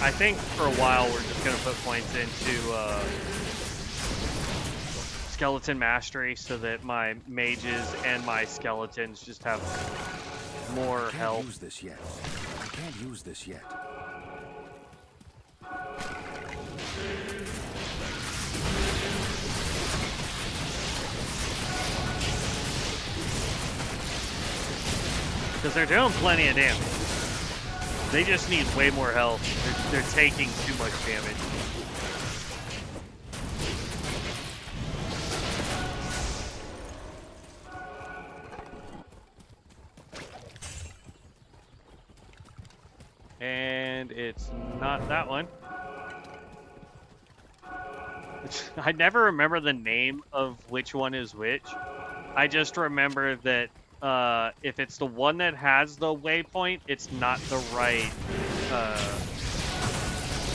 I think for a while we're just going to put points into skeleton mastery so that my mages and my skeletons just have more I can't health. use this yet. I can't use this yet. Because they're doing plenty of damage. They just need way more health. They're taking too much damage. And it's not that one. I never remember the name of which one is which. I just remember that if it's the one that has the waypoint, it's not the right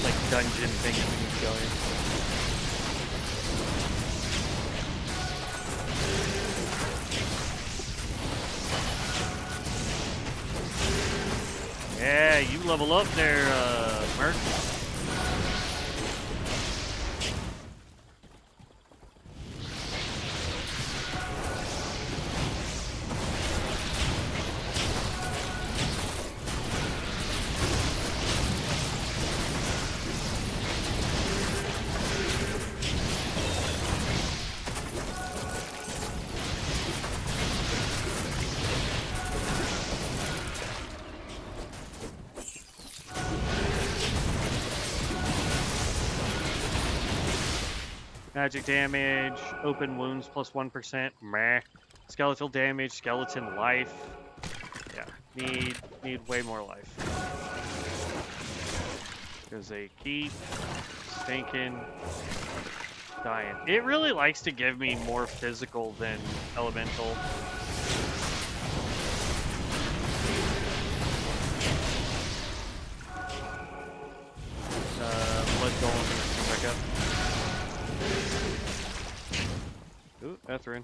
like dungeon thing to keep going. Yeah, you level up there, Merc. Magic damage, open wounds plus 1%. Meh. Skeletal damage, skeleton life. Yeah, need way more life. Because they keep stinking dying. It really likes to give me more physical than elemental. Blood golem come back up. Ooh, that's in.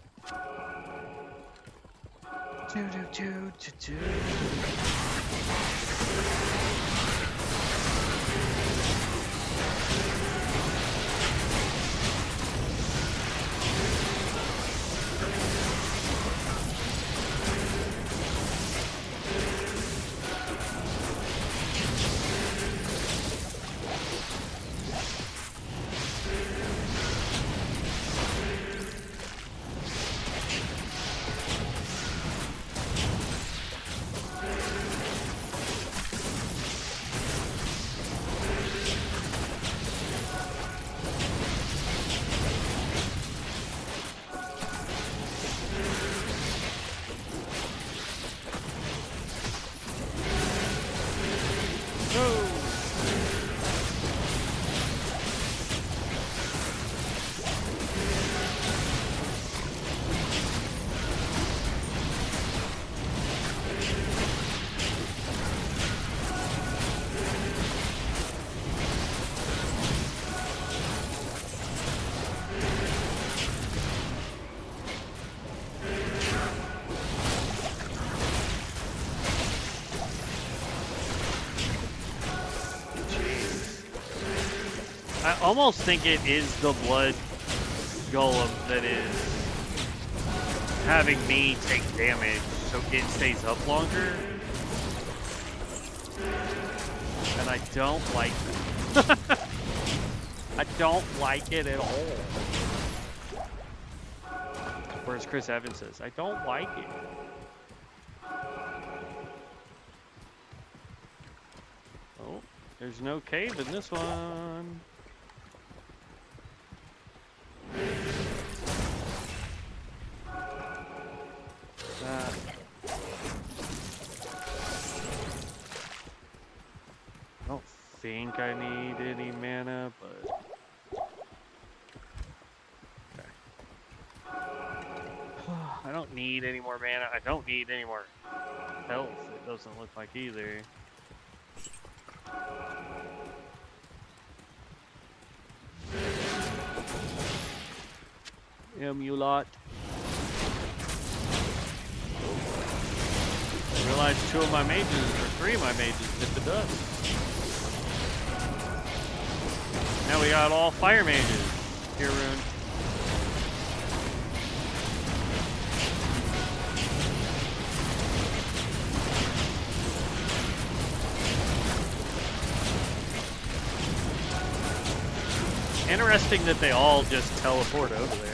I almost think it is the blood golem that is having me take damage so it stays up longer. And I don't like it. I don't like it at all. Whereas Chris Evans says, I don't like it. Oh, there's no cave in this one. I don't think I need any mana, but okay. I don't need any more mana. I don't need any more health. It doesn't look like either. Mulot. I realized 2 of my mages, or 3 of my mages, hit the dust. Now we got all fire mages. Here, Rune. Interesting that they all just teleport over there.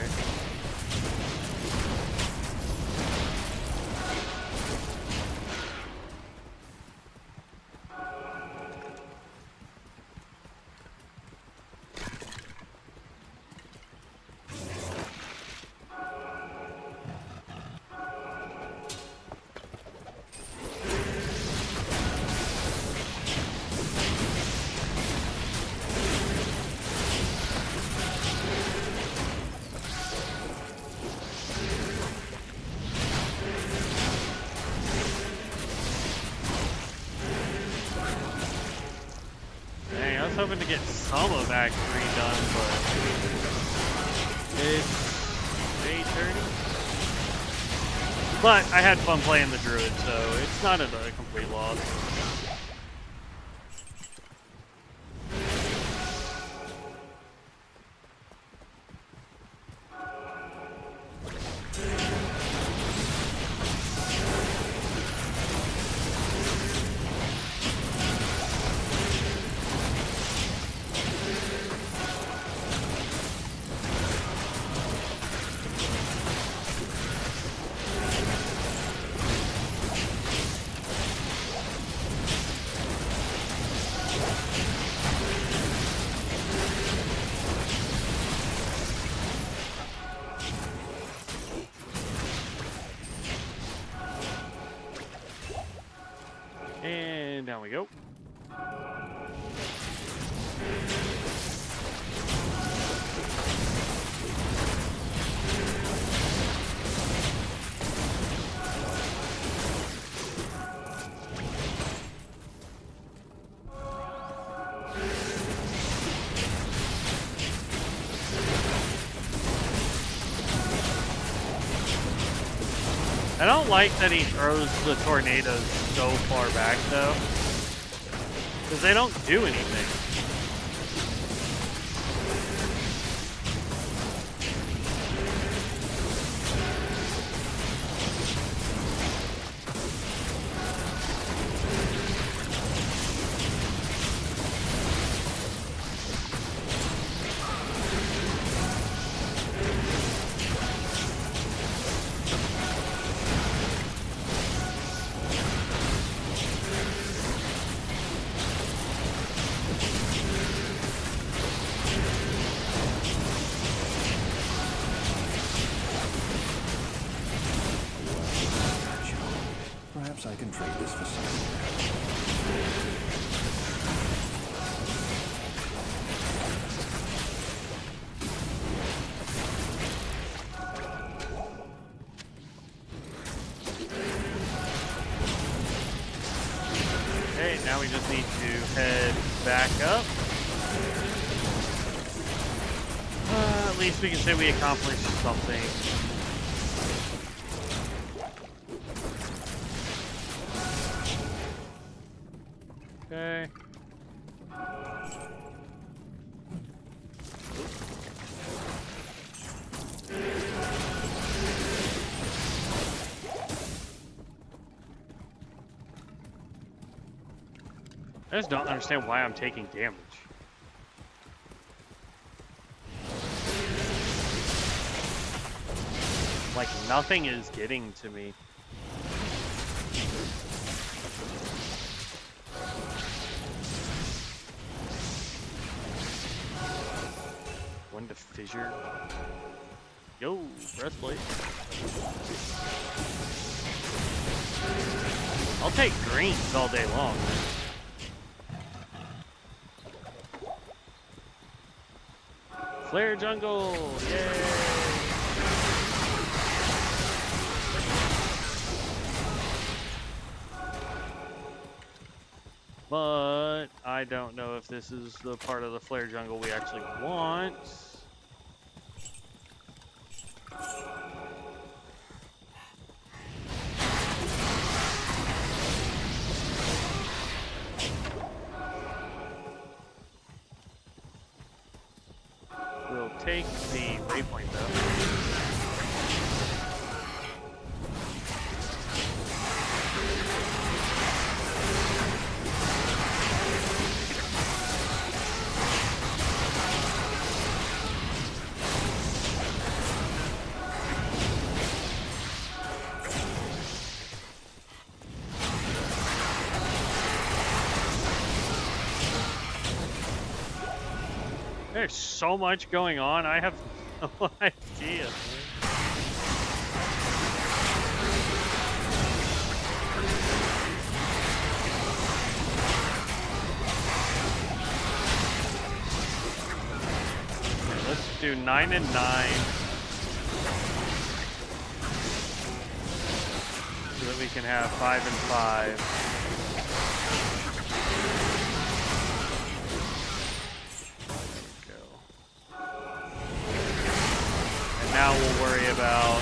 Hoping to get some of Act 3 done, but it's 8:30. But I had fun playing the druid, so it's not a complete loss. And down we go. I don't like that he throws the tornadoes so far back, though, because they don't do anything. Perhaps I can trade this for something. Okay, now we just need to head back up. At least we can say we accomplished something. Okay. I just don't understand why I'm taking damage. Like, nothing is getting to me. One to fissure. Yo, breastplate. I'll take greens all day long. Flare jungle, yay! But I don't know if this is the part of the flare jungle we actually want. We'll take the waypoint though. There's so much going on, I have no idea. Okay, let's do 9 and 9. So that we can have 5 and 5. Now we'll worry about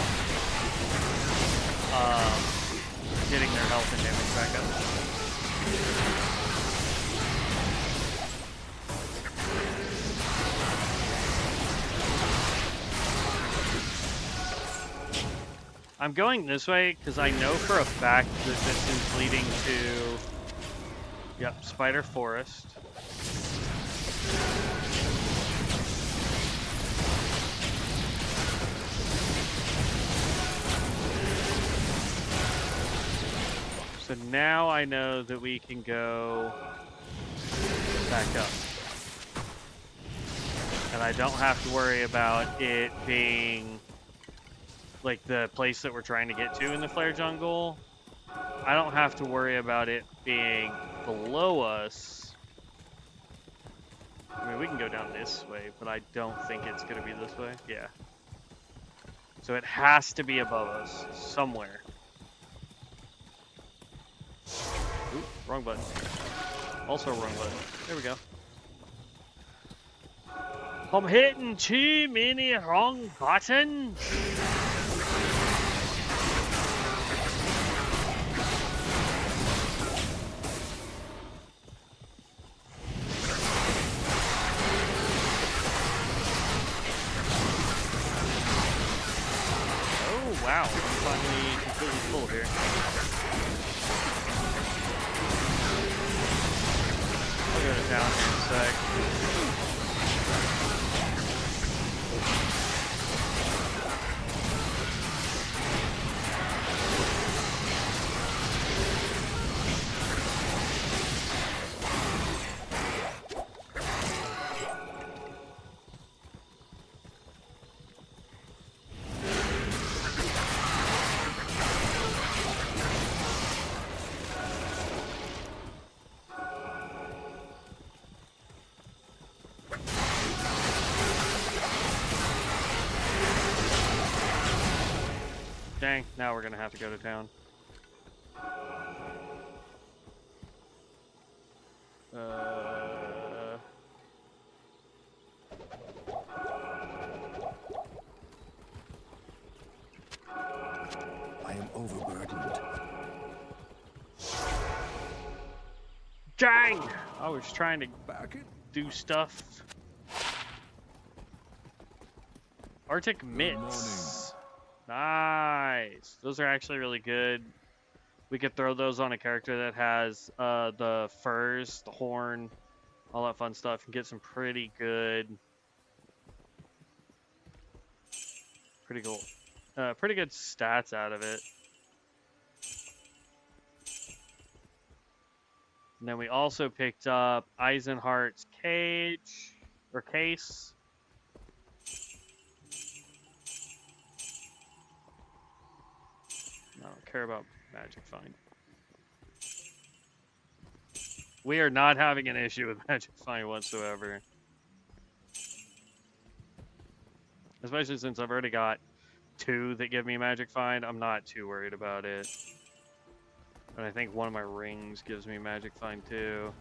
getting their health and damage back up. I'm going this way because I know for a fact that this is leading to, yep, Spider Forest. So now I know that we can go back up. And I don't have to worry about it being like the place that we're trying to get to in the flare jungle. I don't have to worry about it being below us. I mean, we can go down this way, but I don't think it's going to be this way. Yeah. So it has to be above us somewhere. Oop, wrong button. Also wrong button. There we go. I'm hitting too many wrong buttons. Oh wow, I'm finally completely full here. I'll go to town here in a sec. Dang, now we're gonna have to go to town. I am overburdened. Dang! I was trying to Back it. do stuff. Arctic mitts. Nice. Those are actually really good. We could throw those on a character that has the furs, the horn, all that fun stuff, and get some pretty good, pretty good stats out of it. And then we also picked up Eisenhart's case. I don't care about Magic Find. We are not having an issue with Magic Find whatsoever. Especially since I've already got 2 that give me Magic Find, I'm not too worried about it. And I think one of my rings gives me Magic Find too.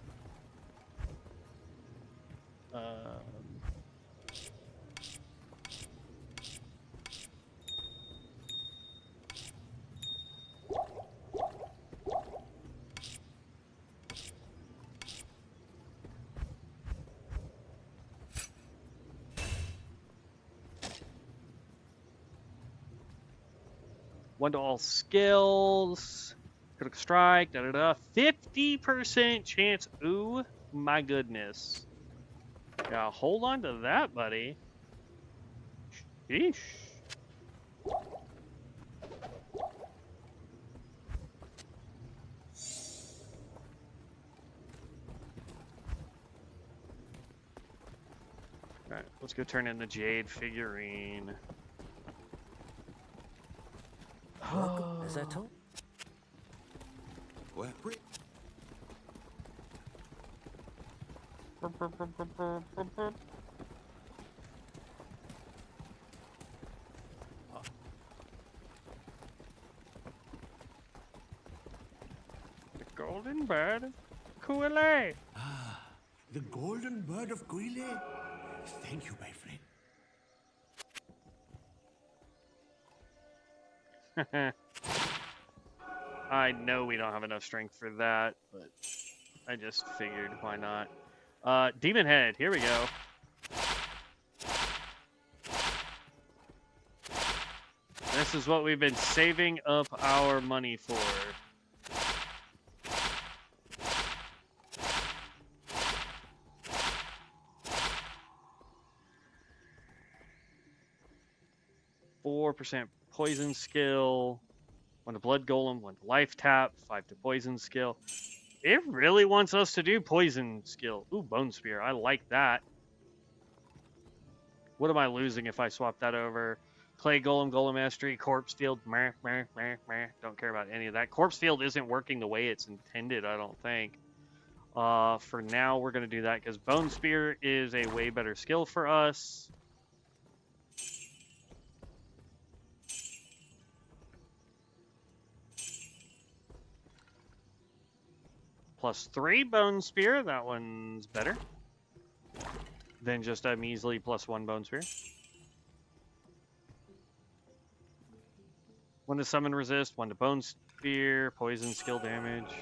One to all skills. Critical strike. 50% chance. Ooh, my goodness. Yeah, hold on to that, buddy. Sheesh. Alright, let's go turn in the Jade figurine. Welcome, as I told. What? The golden bird, Kuele. Ah, the golden bird of Guile. Thank you, my friend. I know we don't have enough strength for that, but I just figured why not. Demon Head, here we go. This is what we've been saving up our money for. %4 poison skill, 1 to blood golem, 1 to life tap, 5 to poison skill. It really wants us to do poison skill. Ooh, bone spear. I like that. What am I losing if I swap that over? Clay golem, golem mastery, corpse field. Meh, meh, meh, meh. Don't care about any of that. Corpse field isn't working the way it's intended, I don't think. For now, we're going to do that because Bone Spear is a way better skill for us. +3 Bone Spear. That one's better than just a measly +1 Bone Spear. 1 to summon resist, 1 to Bone Spear, poison skill damage.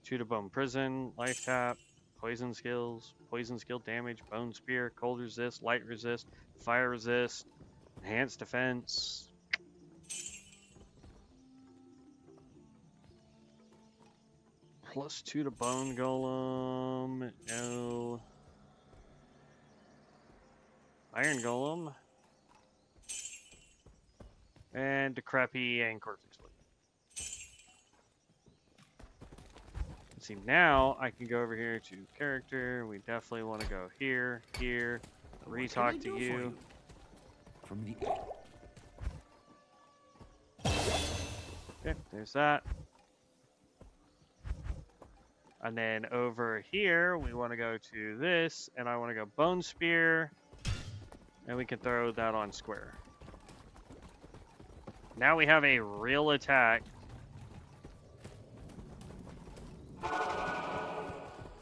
Two to Bone Prison, life tap, poison skills, poison skill damage, Bone Spear, cold resist, light resist, fire resist, enhanced defense. +2 to Bone Golem, no. Iron Golem. And Decrepit and Corpse Explosion. Let's see, now I can go over here to character. We definitely want to go here, here, re-talk to you. From the Okay, there's that. And then over here, we want to go to this, and I want to go Bone Spear, and we can throw that on square. Now we have a real attack.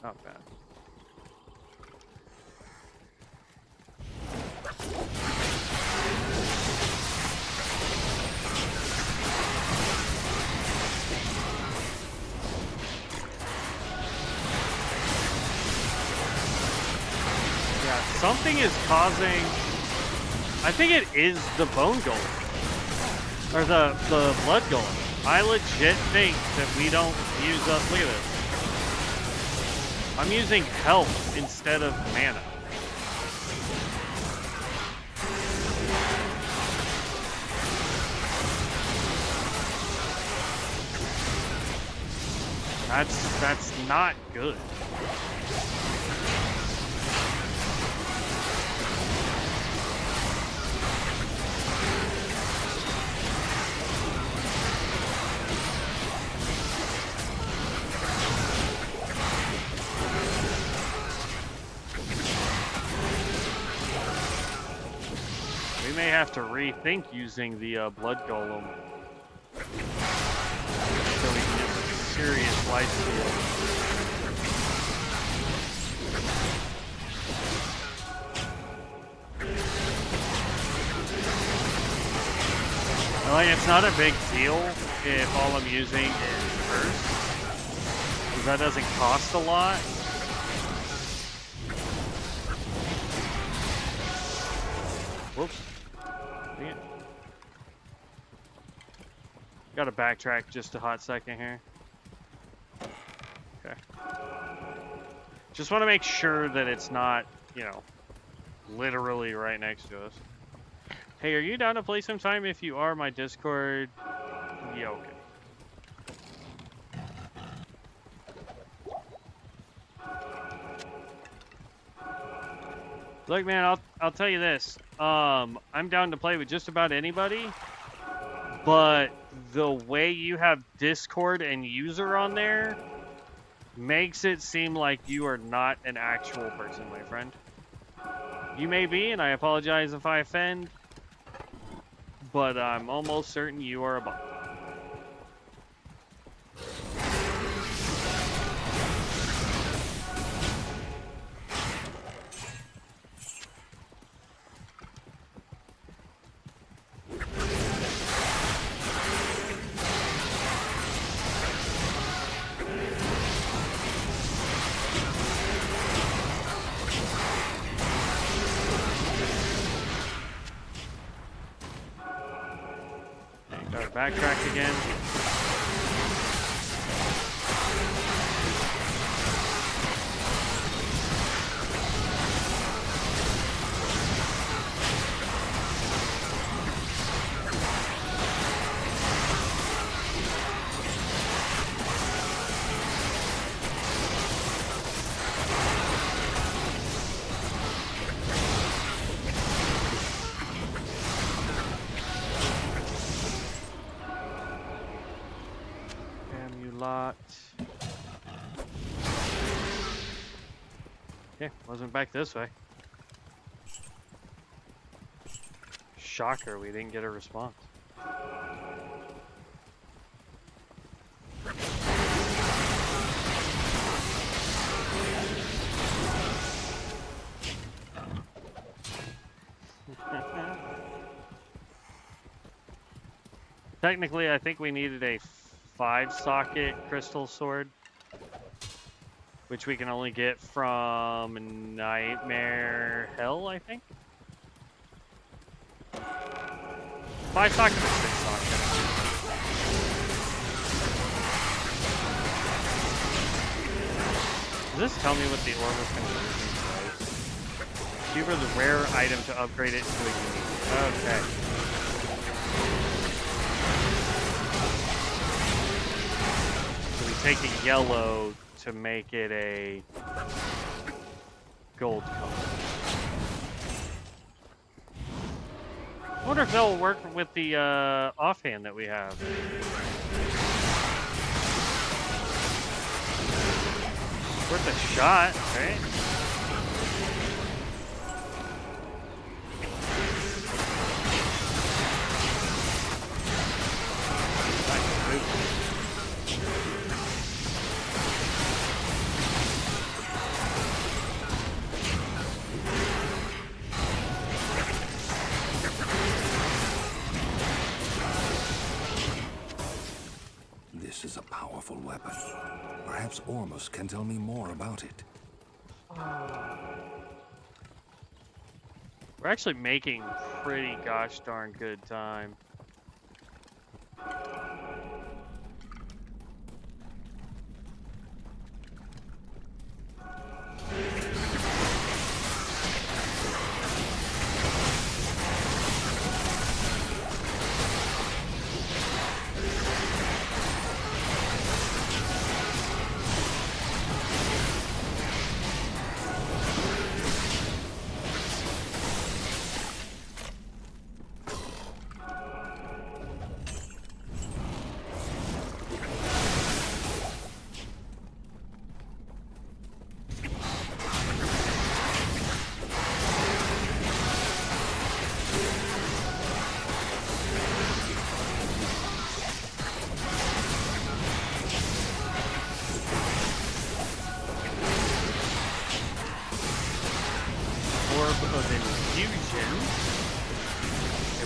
Not bad. Yeah, something is causing... I think it is the Bone Golem. Or the Blood Golem. I legit think that we don't use up... Look at this. I'm using health instead of mana. That's not good. We may have to rethink using the Blood Golem so we can get some serious life steal. Like, it's not a big deal if all I'm using is Curse, because that doesn't cost a lot. Whoops. Dang it. Gotta backtrack just a hot second here. Okay. Just want to make sure that it's not, you know, literally right next to us. Hey, are you down to play sometime? If you are, my Discord... Yeah, okay. Look, man, I'll tell you this. I'm down to play with just about anybody, but the way you have Discord and user on there makes it seem like you are not an actual person, my friend. You may be, and I apologize if I offend, but I'm almost certain you are a bot. Backtrack again. not. Okay, wasn't back this way. Shocker, we didn't get a response. Technically, I think we needed a 5-socket crystal sword, which we can only get from Nightmare Hell, I think. 5-socket or 6-socket. Does this tell me what the orb is conversion was? Cube is a rare item to upgrade it to a unique. Okay. So we take a yellow to make it a gold color. I wonder if that'll work with the offhand that we have. Worth a shot, right? This is a powerful weapon. Perhaps Ormus can tell me more about it. We're actually making pretty gosh darn good time.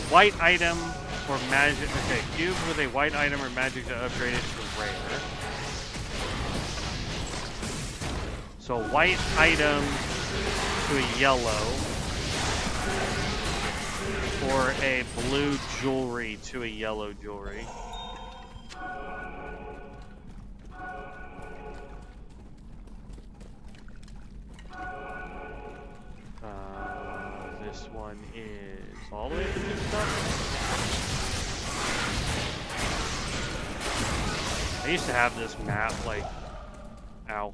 White item or magic. Okay, cube with a white item or magic to upgrade it to rare. So white item to a yellow, or a blue jewelry to a yellow jewelry. This one is all the way to this stuff. I used to have this map like, ow.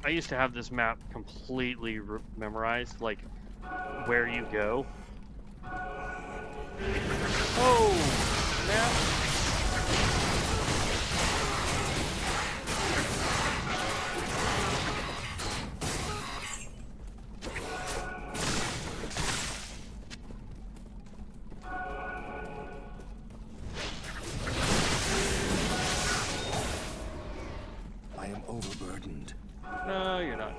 I used to have this map completely memorized, like where you go. Oh, snap. Overburdened. No, you're not.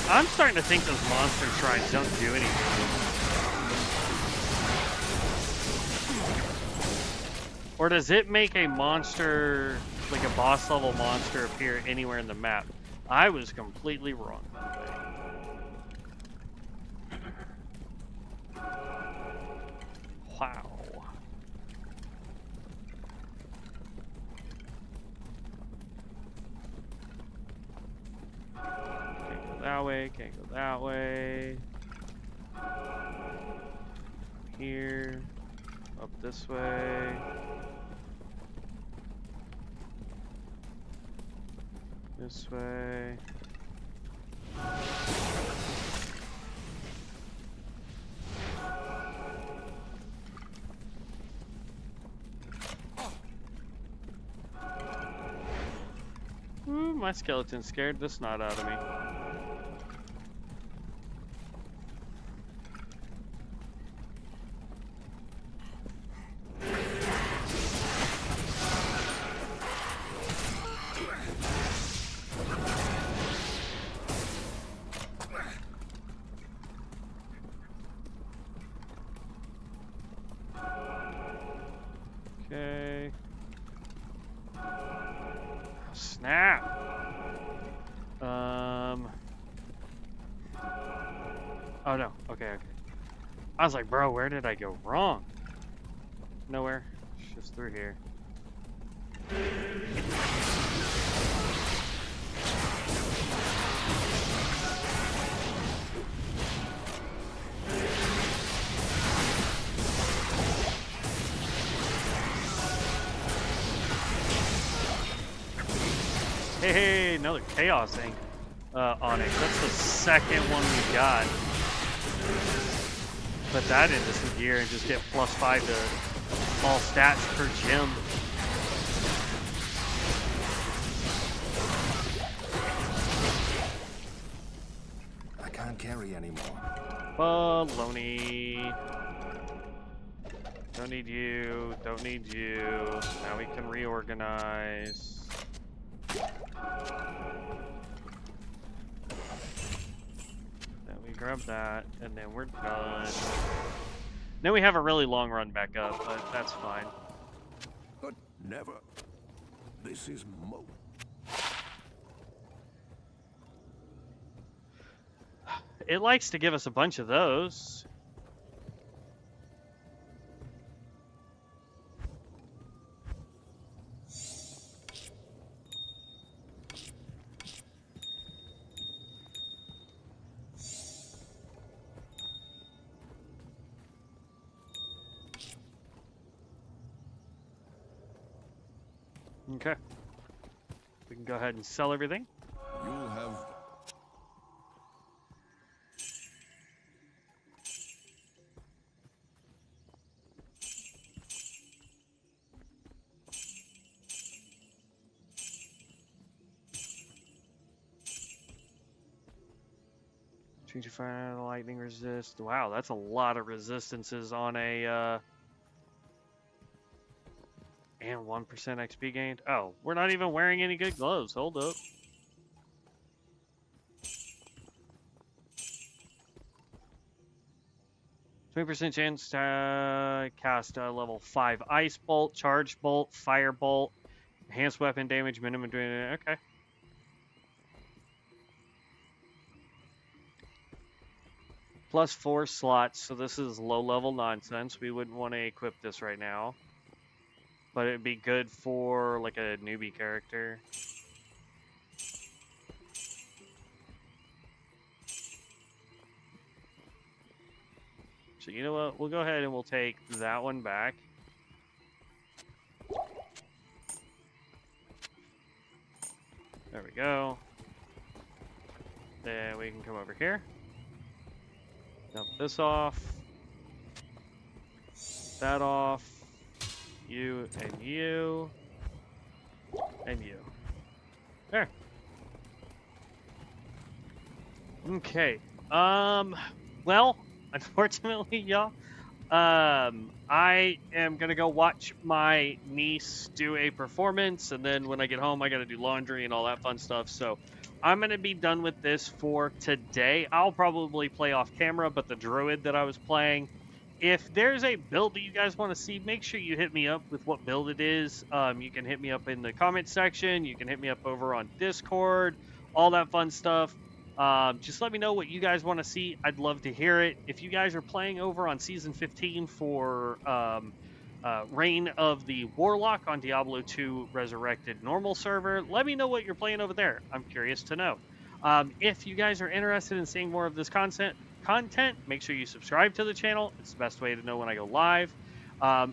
I'm starting to think those monster shrines don't do anything. Or does it make a monster, like a boss level monster, appear anywhere in the map? I was completely wrong that way. Wow. way, can't go that way. Here, up this way. This way. Ooh, my skeleton scared the snot out of me. Okay. Snap. Oh no. Okay, okay. I was like, bro, where did I go wrong? Nowhere. It's just through here. Hey, another chaos thing on it. That's the second one we got. Put that into some gear and just get +5 to all stats per gem. I can't carry anymore. Baloney. Don't need you. Don't need you. Now we can reorganize. Then we grab that, and then we're done. Then we have a really long run back up, but that's fine. But never. This is Mo. It likes to give us a bunch of those. Okay. We can go ahead and sell everything. You'll have... Change fire, lightning resist. Wow, that's a lot of resistances on a and 1% XP gained. Oh, we're not even wearing any good gloves. Hold up. %20 chance to cast a level 5 ice bolt, charge bolt, fire bolt, enhanced weapon damage, minimum doing it. Okay. +4 slots, so this is low level nonsense. We wouldn't want to equip this right now. But it'd be good for like a newbie character. So you know what? We'll go ahead and we'll take that one back. There we go. Then we can come over here. Dump this off. That off. You and you. And you. There. Okay. Well, unfortunately, y'all, I am gonna go watch my niece do a performance, and then when I get home, I gotta do laundry and all that fun stuff. So I'm gonna be done with this for today. I'll probably play off camera, but the druid that I was playing, if there's a build that you guys want to see, make sure you hit me up with what build it is. You can hit me up in the comment section. You can hit me up over on Discord, all that fun stuff. Just let me know what you guys want to see. I'd love to hear it. If you guys are playing over on Season 15 for Reign of the Warlock on Diablo 2 Resurrected normal server, let me know what you're playing over there. I'm curious to know. If you guys are interested in seeing more of this content, make sure you subscribe to the channel. It's the best way to know when I go live.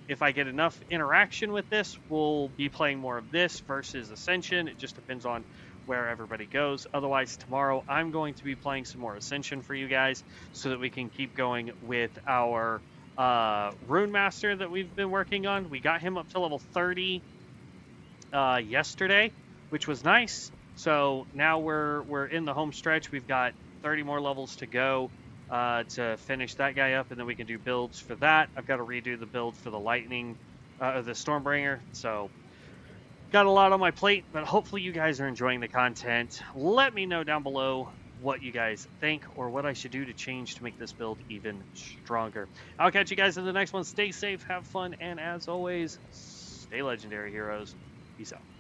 If I get enough interaction with this, we'll be playing more of this versus Ascension. It just depends on where everybody goes. Otherwise, tomorrow I'm going to be playing some more Ascension for you guys so that we can keep going with our Rune Master that we've been working on. We got him up to level 30 yesterday, which was nice. So now we're in the home stretch. We've got 30 more levels to go to finish that guy up, and then we can do builds for that. I've got to redo the build for the Lightning, the Stormbringer. So got a lot on my plate, but hopefully you guys are enjoying the content. Let me know down below what you guys think or what I should do to change to make this build even stronger. I'll catch you guys in the next one. Stay safe, have fun, and as always, stay legendary, heroes. Peace out.